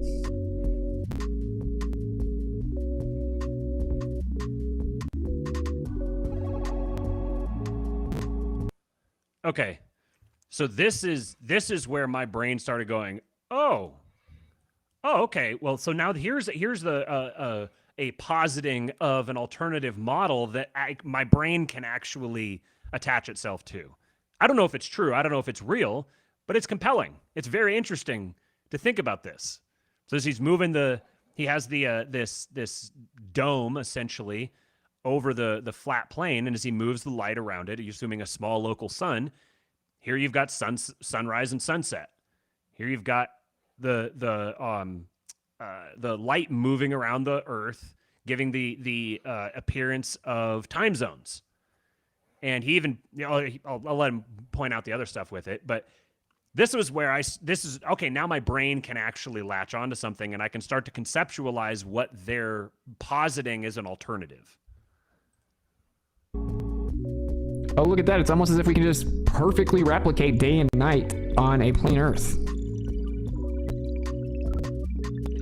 Okay, so this is where my brain started going, oh, okay. Well, so now here's the a positing of an alternative model that my brain can actually attach itself to. I don't know if it's true. I don't know if it's real, but it's compelling. It's very interesting to think about this. So as he's moving he has the this dome essentially over the flat plane, and as he moves the light around it, you're assuming a small local sun. Here you've got sunrise and sunset. Here you've got the light moving around the Earth, giving the appearance of time zones. And he even, I'll let him point out the other stuff with it, but this was where okay, now my brain can actually latch onto something, and I can start to conceptualize what they're positing as an alternative. Oh, look at that. It's almost as if we can just perfectly replicate day and night on a plane Earth.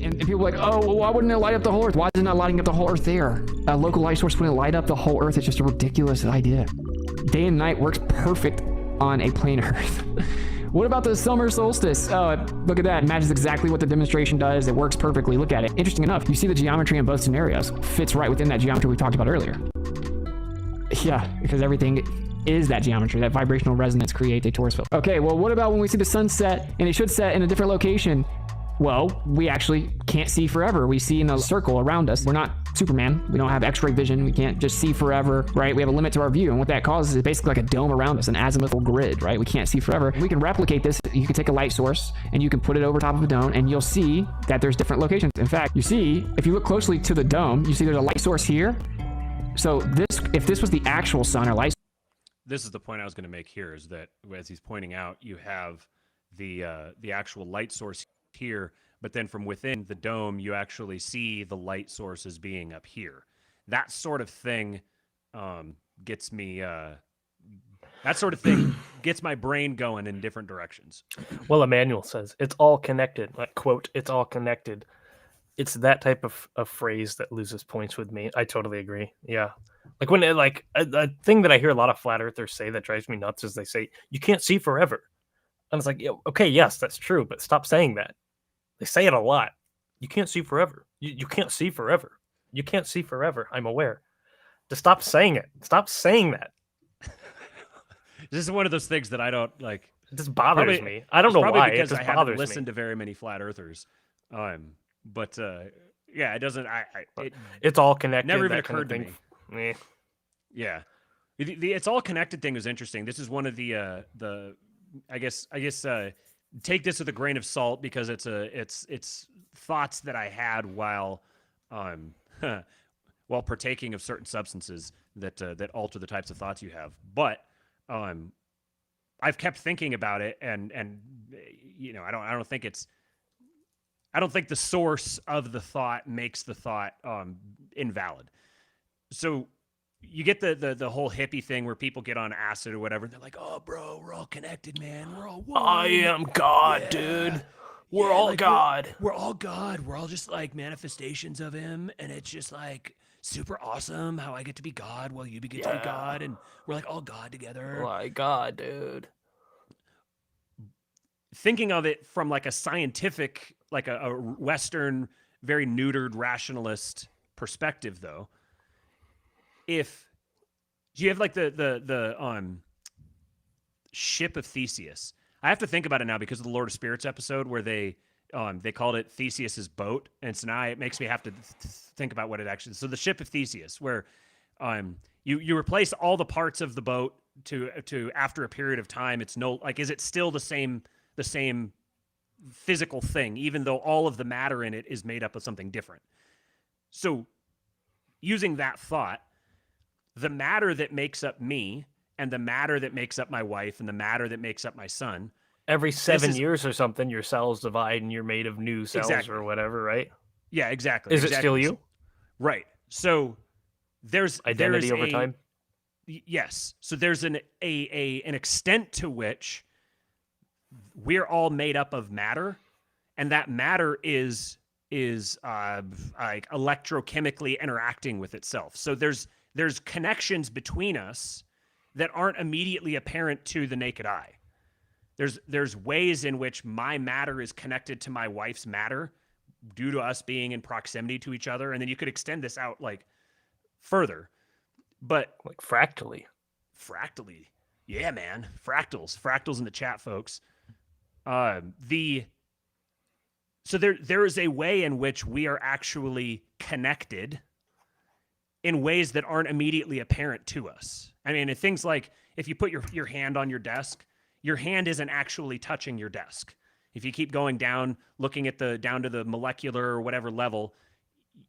And people are like, oh, well, why wouldn't it light up the whole Earth? Why is it not lighting up the whole Earth there? A local light source wouldn't light up the whole Earth. It's just a ridiculous idea. Day and night works perfect on a plane Earth. What about the summer solstice? Oh, look at that. It matches exactly what the demonstration does. It works perfectly. Look at it. Interesting enough, you see the geometry in both scenarios. Fits right within that geometry we talked about earlier. Yeah, because everything is that geometry. That vibrational resonance creates a torus field. Okay, well, what about when we see the sun set and it should set in a different location? Well, we actually can't see forever. We see in a circle around us. We're not Superman. We don't have X-ray vision. We can't just see forever, right? We have a limit to our view. And what that causes is basically like a dome around us, an azimuthal grid, right? We can't see forever. We can replicate this. You can take a light source and you can put it over top of a dome and you'll see that there's different locations. In fact, you see, if you look closely to the dome, you see there's a light source here. So if this was the actual sun or light. This is the point I was going to make here, is that as he's pointing out, you have the actual light source here, but then from within the dome, you actually see the light source as being up here. That sort of thing gets me. That sort of thing gets my brain going in different directions. Well, Emmanuel says it's all connected. Like, quote, it's all connected. It's that type of phrase that loses points with me. I totally agree. Yeah. Like when a thing that I hear a lot of flat earthers say that drives me nuts is they say, you can't see forever. And it's like, yeah, okay, yes, that's true, but stop saying that. They say it a lot. You can't see forever. You can't see forever. You can't see forever. I'm aware. Just stop saying it. Stop saying that. This is one of those things that I don't like. It just bothers me. I don't know why. Because it just I haven't bothers listened me. to very many flat earthers. But yeah, it doesn't. It's all connected. Never even that kind of occurred to me. thing. Yeah, the it's all connected thing was interesting. This is one of the I guess take this with a grain of salt, because it's thoughts that I had while while partaking of certain substances that alter the types of thoughts you have. But I've kept thinking about it, and I don't think the source of the thought makes the thought invalid. So you get the whole hippie thing where people get on acid or whatever. And they're like, "Oh, bro, we're all connected, man. We're all one. I am God, dude. We're all God. We're all God. We're all just like manifestations of Him, and it's just like super awesome how I get to be God while you get to be God, and we're like all God together." My God, dude. Thinking of it from like a scientific, like a Western, very neutered rationalist perspective, though, if Do you have like the ship of Theseus? I have to think about it now because of the Lord of Spirits episode where they called it Theseus's boat, and so now it makes me have to think about what it actually is. So the ship of Theseus, where you replace all the parts of the boat to after a period of time, it's no like, is it still the same physical thing, even though all of the matter in it is made up of something different? So using that thought, the matter that makes up me and the matter that makes up my wife and the matter that makes up my son, Every 7 years or something, your cells divide and you're made of new cells Exactly. or whatever, right? yeah, exactly. Is it still exactly. you? Right. So there's Identity over a- time? Yes. So there's an extent to which we're all made up of matter, and that matter is like electrochemically interacting with itself. So there's connections between us that aren't immediately apparent to the naked eye. There's ways in which my matter is connected to my wife's matter due to us being in proximity to each other, and then you could extend this out like further. But Like fractally. fractally, yeah, man, fractals in the chat, folks. So there is a way in which we are actually connected in ways that aren't immediately apparent to us. I mean, things like if you put your hand on your desk, your hand isn't actually touching your desk. If you keep going down, looking at down to the molecular or whatever level,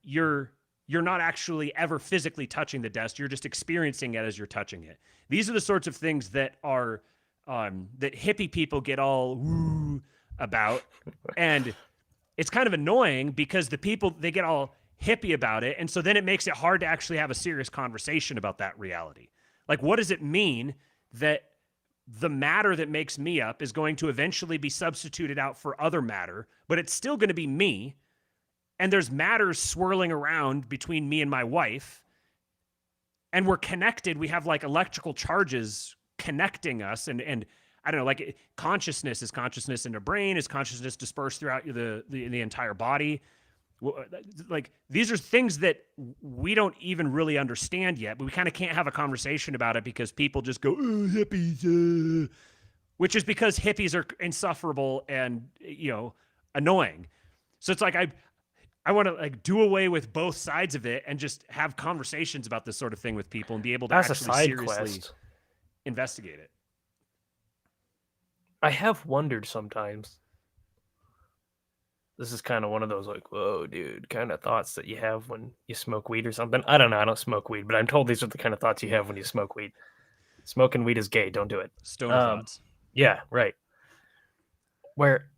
you're not actually ever physically touching the desk. You're just experiencing it as you're touching it. These are the sorts of things that are that hippie people get all woo about, and it's kind of annoying because the people, they get all hippie about it, and so then it makes it hard to actually have a serious conversation about that reality. Like, what does it mean that the matter that makes me up is going to eventually be substituted out for other matter, but it's still going to be me, and there's matters swirling around between me and my wife, and we're connected. We have like electrical charges connecting us, and I don't know, like consciousness is consciousness in the brain, is consciousness dispersed throughout the entire body. Like, these are things that we don't even really understand yet, but we kind of can't have a conversation about it because people just go, oh, hippies, which is because hippies are insufferable and, annoying. So it's like, I want to like do away with both sides of it and just have conversations about this sort of thing with people and be able to That's a actually side seriously quest. investigate it. I have wondered sometimes. This is kind of one of those like, whoa, dude, kind of thoughts that you have when you smoke weed or something. I don't know. I don't smoke weed, but I'm told these are the kind of thoughts you have when you smoke weed. Smoking weed is gay. Don't do it. Stoner thoughts. Yeah, right. Where,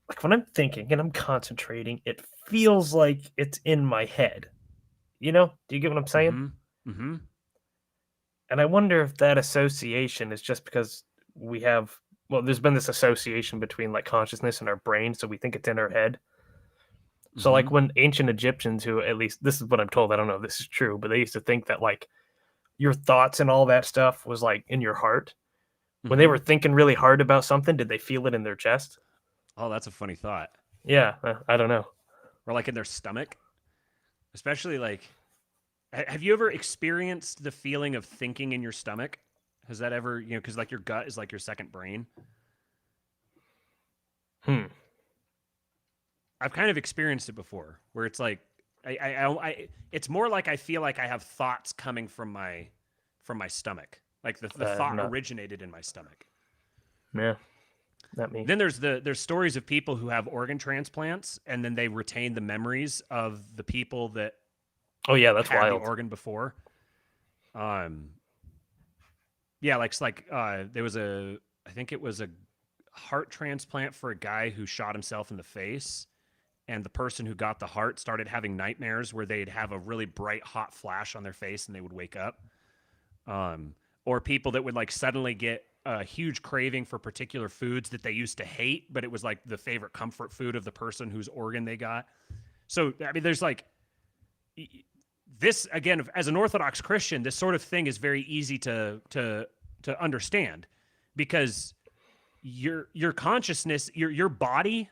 like, when I'm thinking and I'm concentrating, it feels like it's in my head. Do you get what I'm saying? Mm-hmm. And I wonder if that association is just because we have, well, there's been this association between like consciousness and our brain, so we think it's in our head. So like when ancient Egyptians, who, at least this is what I'm told, I don't know if this is true, but they used to think that like your thoughts and all that stuff was like in your heart. When they were thinking really hard about something, did they feel it in their chest? Oh, that's a funny thought. Yeah, I don't know. Or like in their stomach. Especially like, have you ever experienced the feeling of thinking in your stomach? Has that ever, because like your gut is like your second brain. I've kind of experienced it before, where it's like, it's more like I feel like I have thoughts coming from my stomach. Like the thought originated in my stomach. Yeah, not me. Then there's stories of people who have organ transplants, and then they retain the memories of the people that Oh yeah, that's had wild. the organ before. Yeah, there was I think it was a heart transplant for a guy who shot himself in the face, and the person who got the heart started having nightmares where they'd have a really bright hot flash on their face and they would wake up. Or people that would like suddenly get a huge craving for particular foods that they used to hate, but it was like the favorite comfort food of the person whose organ they got. So, I mean, there's like this, again, as an Orthodox Christian, this sort of thing is very easy to understand, because your consciousness, your body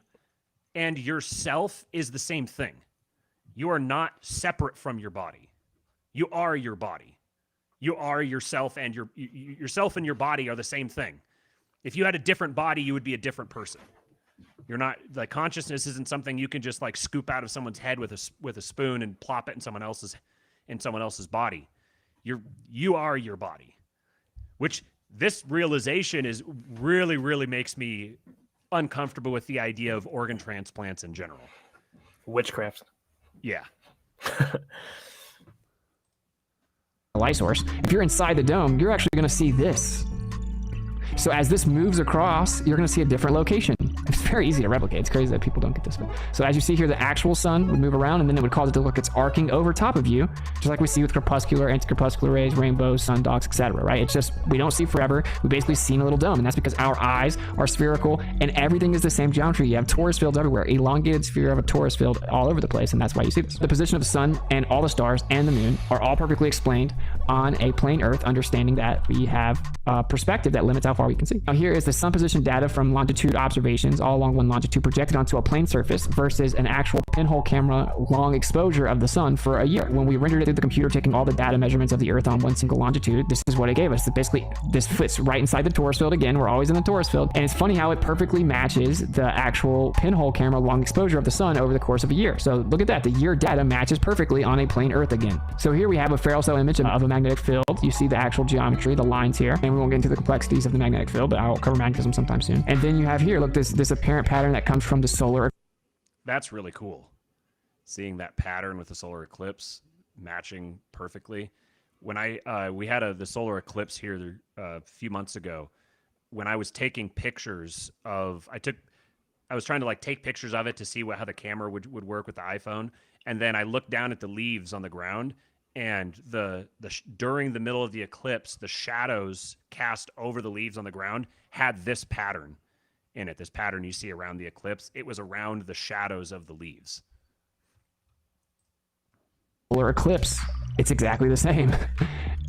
and yourself is the same thing. You are not separate from your body. You are your body. You are yourself, and yourself and your body are the same thing. If you had a different body, you would be a different person. You're not, like, consciousness isn't something you can just like scoop out of someone's head with a spoon and plop it in someone else's body. You are your body, which this realization is really makes me uncomfortable with the idea of organ transplants in general. Witchcraft. Yeah. Light source. If you're inside the dome, you're actually going to see this. So as this moves across, you're going to see a different location. It's very easy to replicate. It's crazy that people don't get this one. So as you see here, the actual sun would move around, and then it would cause it to look like it's arcing over top of you, just like we see with crepuscular, anti-crepuscular rays, rainbows, sundogs, etc. Right? It's just, we don't see forever. We basically see in a little dome, and that's because our eyes are spherical, and everything is the same geometry. You have torus fields everywhere, elongated sphere of a torus field all over the place, and that's why you see this. The position of the sun and all the stars and the moon are all perfectly explained on a plane Earth, understanding that we have a perspective that limits how far we can see. Now here is the sun position data from longitude observations all along one longitude projected onto a plane surface versus an actual pinhole camera long exposure of the sun for a year. When we rendered it through the computer, taking all the data measurements of the Earth on one single longitude, this is what it gave us. So basically, this fits right inside the torus field. Again, we're always in the torus field. And it's funny how it perfectly matches the actual pinhole camera long exposure of the sun over the course of a year. So look at that. The year data matches perfectly on a plane Earth again. So here we have a Farrell cell image of a magnetic field. You see the actual geometry, the lines here. And we won't get into the complexities of the magnetic field, but I'll cover magnetism sometime soon. And then you have here, look, this apparent pattern that comes from the solar. That's really cool. Seeing that pattern with the solar eclipse matching perfectly. When we had the solar eclipse here a few months ago, when I was taking pictures of, I was trying to like take pictures of it to see how the camera would work with the iPhone. And then I looked down at the leaves on the ground, and during the middle of the eclipse, the shadows cast over the leaves on the ground had this pattern in it. This pattern you see around the eclipse, it was around the shadows of the leaves. Solar eclipse, it's exactly the same.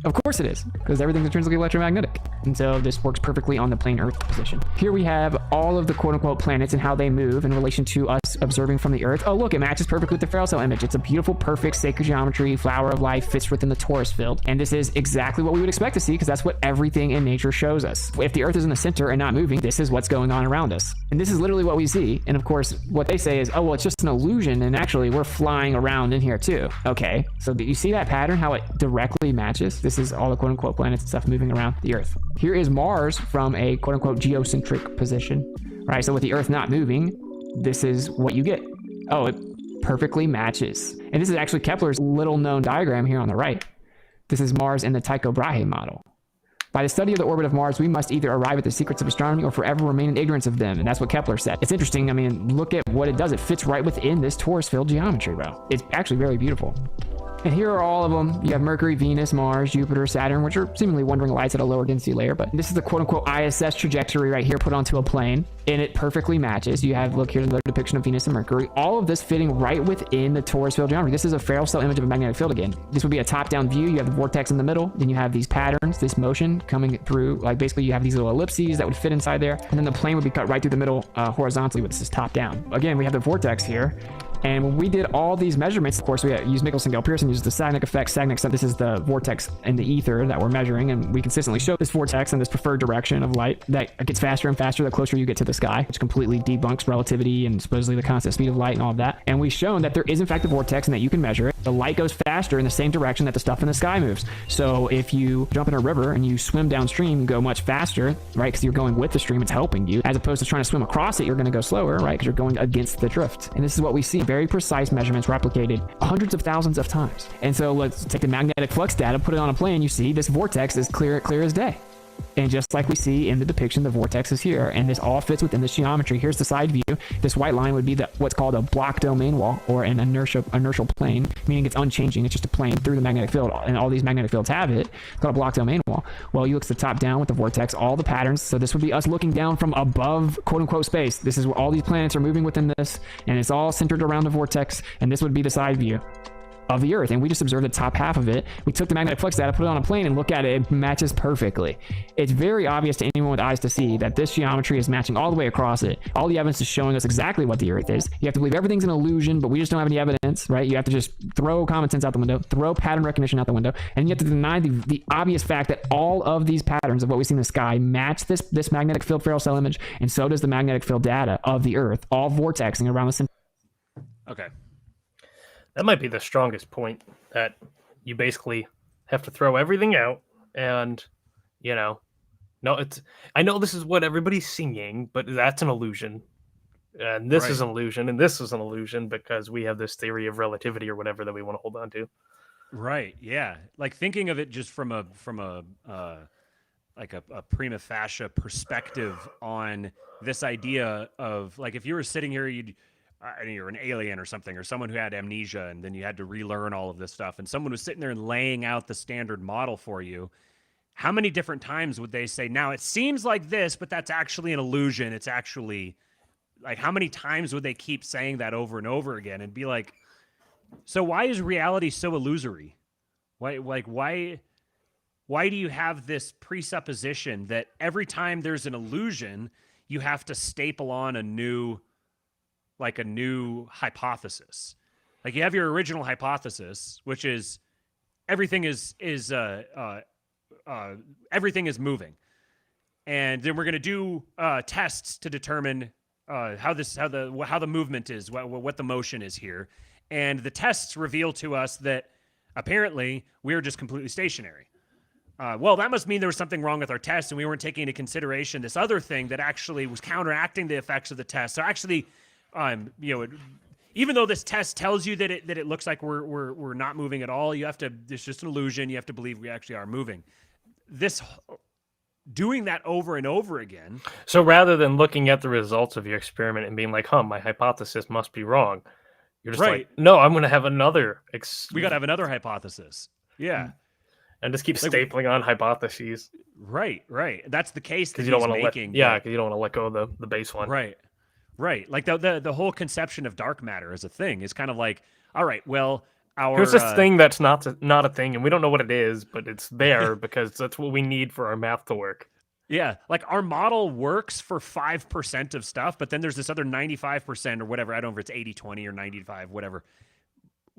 Of course it is, because everything's intrinsically electromagnetic. And so this works perfectly on the plane Earth position. Here we have all of the quote-unquote planets and how they move in relation to us observing from the Earth. Oh, look, it matches perfectly with the Farrell cell image. It's a beautiful, perfect, sacred geometry, flower of life, fits within the torus field. And this is exactly what we would expect to see, because that's what everything in nature shows us. If the Earth is in the center and not moving, this is what's going on around us. And this is literally what we see. And of course, what they say is, oh, well, it's just an illusion, and actually we're flying around in here too. Okay, so do you see that pattern, how it directly matches? This is all the quote-unquote planets and stuff moving around the Earth. Here is Mars from a quote-unquote geocentric position, right? So with the Earth not moving, this is what you get. Oh, it perfectly matches. And this is actually Kepler's little-known diagram here on the right. This is Mars in the Tycho Brahe model. By the study of the orbit of Mars, we must either arrive at the secrets of astronomy or forever remain in ignorance of them. And that's what Kepler said. It's interesting. I mean, look at what it does. It fits right within this torus field geometry, bro. It's actually very beautiful. And here are all of them. You have Mercury, Venus, Mars, Jupiter, Saturn, which are seemingly wandering lights at a lower density layer. But this is the quote-unquote ISS trajectory right here put onto a plane, and it perfectly matches. You have, look, here's another depiction of Venus and Mercury. All of this fitting right within the torus field geometry. This is a Farrell cell image of a magnetic field again. This would be a top-down view. You have the vortex in the middle. Then you have these patterns, this motion coming through. Like basically you have these little ellipses that would fit inside there. And then the plane would be cut right through the middle horizontally with this top-down. Again, we have the vortex here. And when we did all these measurements, of course, we used Michelson-Gale-Pearson, used the Sagnac effect. Sagnac said this is the vortex in the ether that we're measuring, and we consistently show this vortex and this preferred direction of light that gets faster and faster the closer you get to the sky, which completely debunks relativity and supposedly the constant speed of light and all of that. And we've shown that there is in fact a vortex and that you can measure it. The light goes faster in the same direction that the stuff in the sky moves. So if you jump in a river and you swim downstream, you go much faster, right? Because you're going with the stream, it's helping you. As opposed to trying to swim across it, you're going to go slower, right? Because you're going against the drift. And this is what we see. Very precise measurements replicated hundreds of thousands of times. And so let's take the magnetic flux data, put it on a plane, you see this vortex is clear as day. And just like we see in the depiction, the vortex is here, and this all fits within this geometry. Here's the side view. This white line would be what's called a block domain wall, or an inertial plane, meaning it's unchanging. It's just a plane through the magnetic field, and all these magnetic fields have it. It's called a block domain wall. Well, you look at the top down with the vortex, all the patterns. So this would be us looking down from above, quote unquote, space. This is where all these planets are moving within this, and it's all centered around the vortex, and this would be the side view of the Earth, and we just observed the top half of it. We took the magnetic flux data, put it on a plane, and look at it. It matches perfectly. It's very obvious to anyone with eyes to see that this geometry is matching all the way across it. All the evidence is showing us exactly what the Earth is. You have to believe everything's an illusion, but we just don't have any evidence, right? You have to just throw common sense out the window, throw pattern recognition out the window, and you have to deny the obvious fact that all of these patterns of what we see in the sky match this magnetic field Ferrel cell image, and so does the magnetic field data of the Earth, all vortexing around the center. Okay. That might be the strongest point, that you basically have to throw everything out and, no, I know this is what everybody's seeing, but that's an illusion. And this is an illusion, and this is an illusion because we have this theory of relativity or whatever that we want to hold on to. Right. Yeah. Like thinking of it just from a prima facie perspective on this idea of, like, if you were sitting here, you're an alien or something, or someone who had amnesia, and then you had to relearn all of this stuff, and someone was sitting there and laying out the standard model for you. How many different times would they say, now it seems like this, but that's actually an illusion. It's actually, like, how many times would they keep saying that over and over again and be like, so why is reality so illusory? Why do you have this presupposition that every time there's an illusion, you have to staple on a new hypothesis? Like, you have your original hypothesis, which is everything is moving, and then we're going to do tests to determine how the movement is, what the motion is here, and the tests reveal to us that apparently we're just completely stationary. Well, that must mean there was something wrong with our test, and we weren't taking into consideration this other thing that actually was counteracting the effects of the test. So actually, even though this test tells you that it looks like we're not moving at all, it's just an illusion. You have to believe we actually are moving. Doing that over and over again. So rather than looking at the results of your experiment and being like, my hypothesis must be wrong, you're just like, no, I'm going to have another. We got to have another hypothesis. Yeah. And just keep stapling on hypotheses. Right. That's the case that you don't want to making. because you don't want to let go of the base one. Right. Like the whole conception of dark matter as a thing is kind of like, all right, well, here's this thing that's not a thing, and we don't know what it is, but it's there because that's what we need for our math to work. Yeah, like our model works for 5% of stuff, but then there's this other 95% or whatever. I don't know if it's 80-20 or 95, whatever.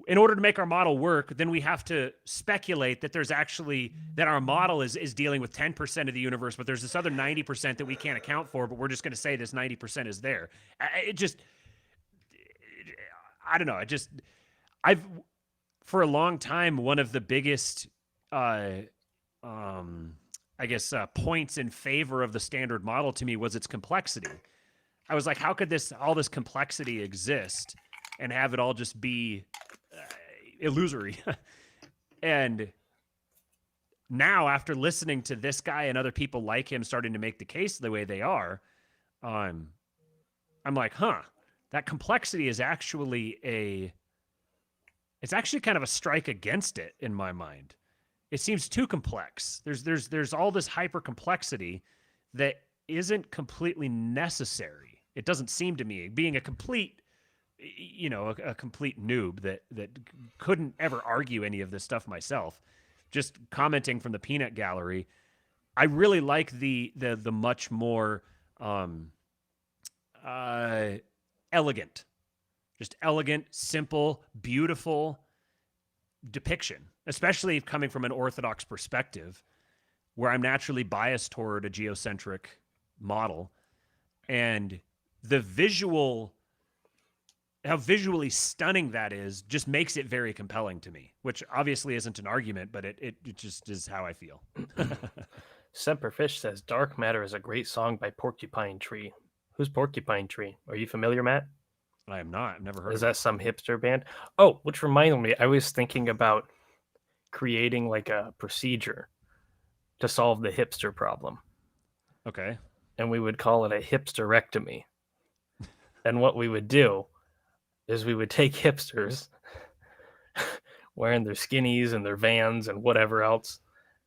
In order to make our model work, then we have to speculate that that our model is dealing with 10% of the universe, but there's this other 90% that we can't account for, but we're just going to say this 90% is there. I don't know. For a long time, one of the biggest, points in favor of the standard model to me was its complexity. I was like, how could all this complexity exist and have it all just be illusory? And now, after listening to this guy and other people like him starting to make the case the way they are, I'm like, that complexity is actually it's actually kind of a strike against it in my mind. It seems too complex. There's all this hyper complexity that isn't completely necessary. It doesn't seem to me, being a complete noob that couldn't ever argue any of this stuff myself. Just commenting from the peanut gallery, I really like the much more elegant, simple, beautiful depiction, especially coming from an orthodox perspective, where I'm naturally biased toward a geocentric model, and how visually stunning that is just makes it very compelling to me, which obviously isn't an argument, but it just is how I feel. Semperfish says, Dark Matter is a great song by Porcupine Tree. Who's Porcupine Tree? Are you familiar, Matt? I am not. I've never heard of it. Is that some hipster band? Oh, which reminded me, I was thinking about creating like a procedure to solve the hipster problem. Okay. And we would call it a hipsterectomy. And what we would do is we would take hipsters wearing their skinnies and their Vans and whatever else,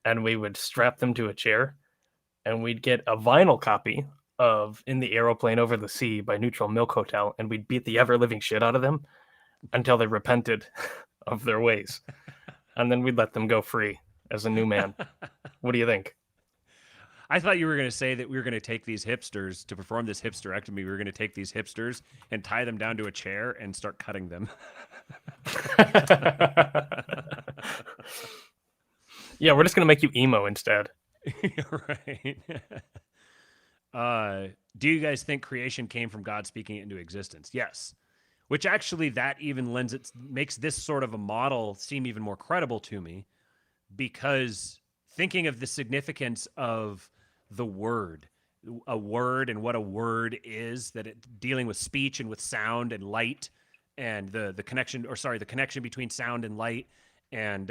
and we would strap them to a chair, and we'd get a vinyl copy of In the Aeroplane Over the Sea by Neutral Milk Hotel, and we'd beat the ever-living shit out of them until they repented of their ways, and then we'd let them go free as a new man. What do you think? I thought you were going to say that we were going to take these hipsters to perform this hipsterectomy. We were going to take these hipsters and tie them down to a chair and start cutting them. Yeah, we're just gonna make you emo instead. Right. Do you guys think creation came from God speaking it into existence? Yes. Which actually that even makes this sort of a model seem even more credible to me, because thinking of the significance of the word, a word and what a word is, that it dealing with speech and with sound and light, and the connection between sound and light, and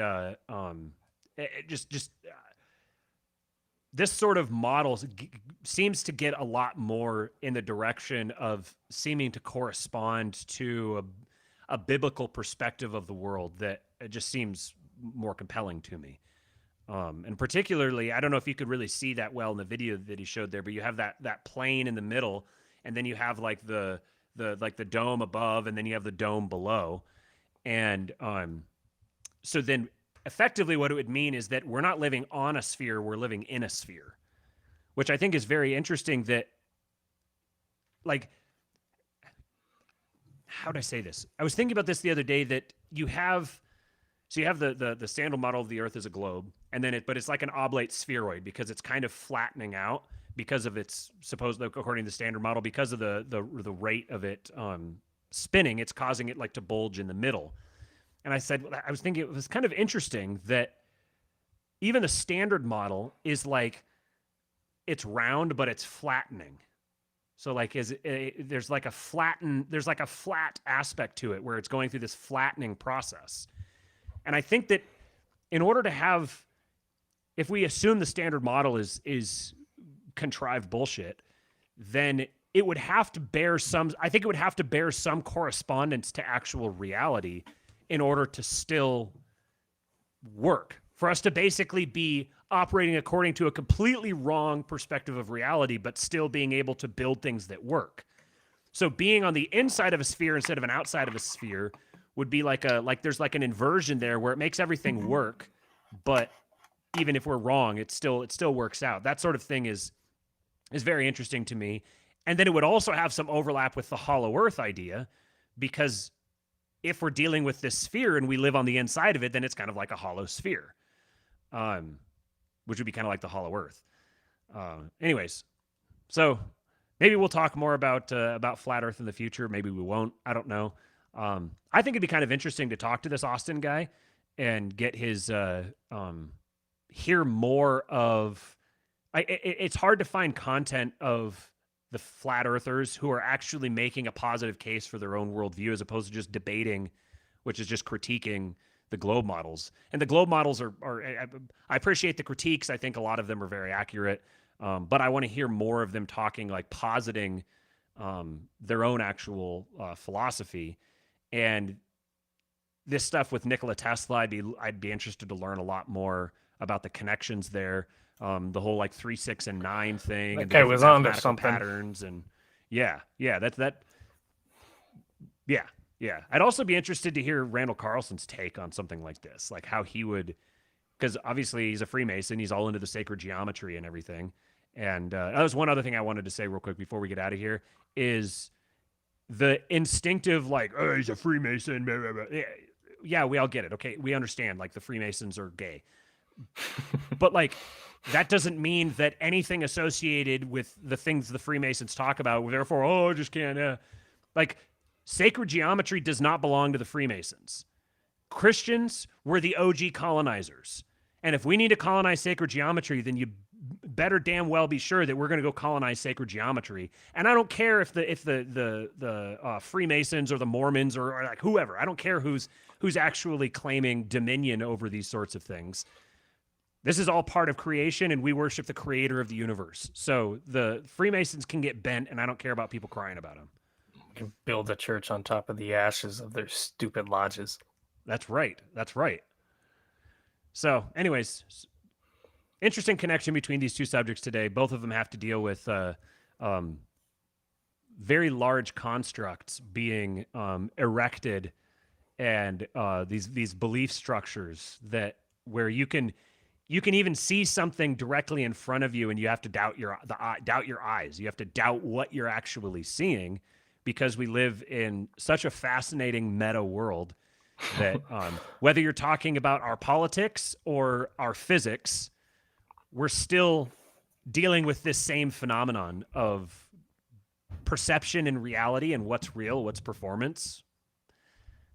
this sort of model seems to get a lot more in the direction of seeming to correspond to a biblical perspective of the world that it just seems more compelling to me. And particularly, I don't know if you could really see that well in the video that he showed there, but you have that plane in the middle, and then you have like the dome above, and then you have the dome below. And so then effectively what it would mean is that we're not living on a sphere, we're living in a sphere, which I think is very interesting. That, like, how would I say this? I was thinking about this the other day, that you have the standard model of the Earth as a globe, and then but it's like an oblate spheroid, because it's kind of flattening out because of its supposedly, according to the standard model, because of the rate of it spinning, it's causing it like to bulge in the middle. And I was thinking it was kind of interesting that even the standard model is like, it's round, but it's flattening. So like there's like a flat aspect to it, where it's going through this flattening process. And I think that in order to have, if we assume the standard model is contrived bullshit, then it would have to bear some correspondence to actual reality in order to still work. For us to basically be operating according to a completely wrong perspective of reality, but still being able to build things that work. So being on the inside of a sphere instead of an outside of a sphere would be like there's like an inversion there where it makes everything work, but even if we're wrong, it still works out. That sort of thing is very interesting to me. And then it would also have some overlap with the hollow earth idea, because if we're dealing with this sphere and we live on the inside of it, then it's kind of like a hollow sphere, which would be kind of like the hollow earth. Anyways, so maybe we'll talk more about flat earth in the future. Maybe we won't. I don't know. I think it'd be kind of interesting to talk to this Austin guy and get his hear more of. It's hard to find content of the flat earthers who are actually making a positive case for their own worldview, as opposed to just debating, which is just critiquing the globe models. And the globe models are I appreciate the critiques. I think a lot of them are very accurate. But I want to hear more of them talking, like positing their own actual philosophy. And this stuff with Nikola Tesla, I'd be interested to learn a lot more about the connections there. The whole like 3, 6, and 9 thing. That and guy was on to something. Patterns and yeah. I'd also be interested to hear Randall Carlson's take on something like this, like how he would, because obviously he's a Freemason, he's all into the sacred geometry and everything. And that was one other thing I wanted to say real quick before we get out of here, is the instinctive, like, oh, he's a Freemason, blah, blah, blah. Yeah, we all get it. Okay, we understand, like, the Freemasons are gay. But like, that doesn't mean that anything associated with the things the Freemasons talk about, therefore, oh, I just can't. Like, sacred geometry does not belong to the Freemasons. Christians were the OG colonizers. And if we need to colonize sacred geometry, then you better damn well be sure that we're going to go colonize sacred geometry. And I don't care if the Freemasons or the Mormons or like whoever. I don't care who's actually claiming dominion over these sorts of things. This is all part of creation, and we worship the creator of the universe. So the Freemasons can get bent, and I don't care about people crying about them. We can build a church on top of the ashes of their stupid lodges. That's right. That's right. So, anyways, interesting connection between these two subjects today. Both of them have to deal with very large constructs being erected and these belief structures that where you can even see something directly in front of you, and you have to doubt your eyes. You have to doubt what you're actually seeing, because we live in such a fascinating meta world that whether you're talking about our politics or our physics, we're still dealing with this same phenomenon of perception and reality, and what's real, what's performance.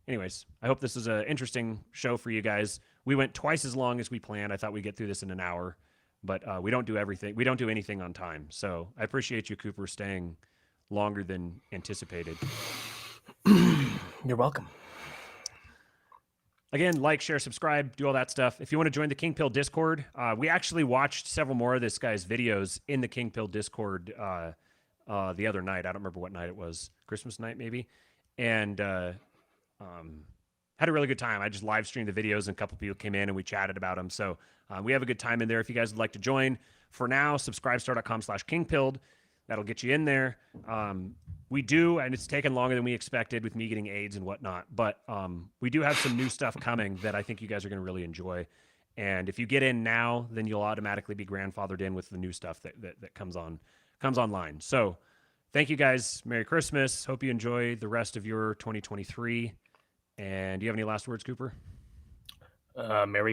Anyways, I hope this is an interesting show for you guys. We went twice as long as we planned. I thought we'd get through this in an hour, but we don't do everything. We don't do anything on time. So I appreciate you, Cooper, staying longer than anticipated. You're welcome. Again, like, share, subscribe, do all that stuff. If you want to join the King Pill Discord, we actually watched several more of this guy's videos in the King Pill Discord the other night. I don't remember what night it was. Christmas night, maybe. And had a really good time. I just live streamed the videos, and a couple people came in and we chatted about them. So we have a good time in there. If you guys would like to join, for now, subscribestar.com/kingpilled. That'll get you in there. We do, and it's taken longer than we expected with me getting AIDS and whatnot, but we do have some new stuff coming that I think you guys are going to really enjoy. And if you get in now, then you'll automatically be grandfathered in with the new stuff that comes online. So thank you guys. Merry Christmas. Hope you enjoy the rest of your 2023. And do you have any last words, Cooper? Merry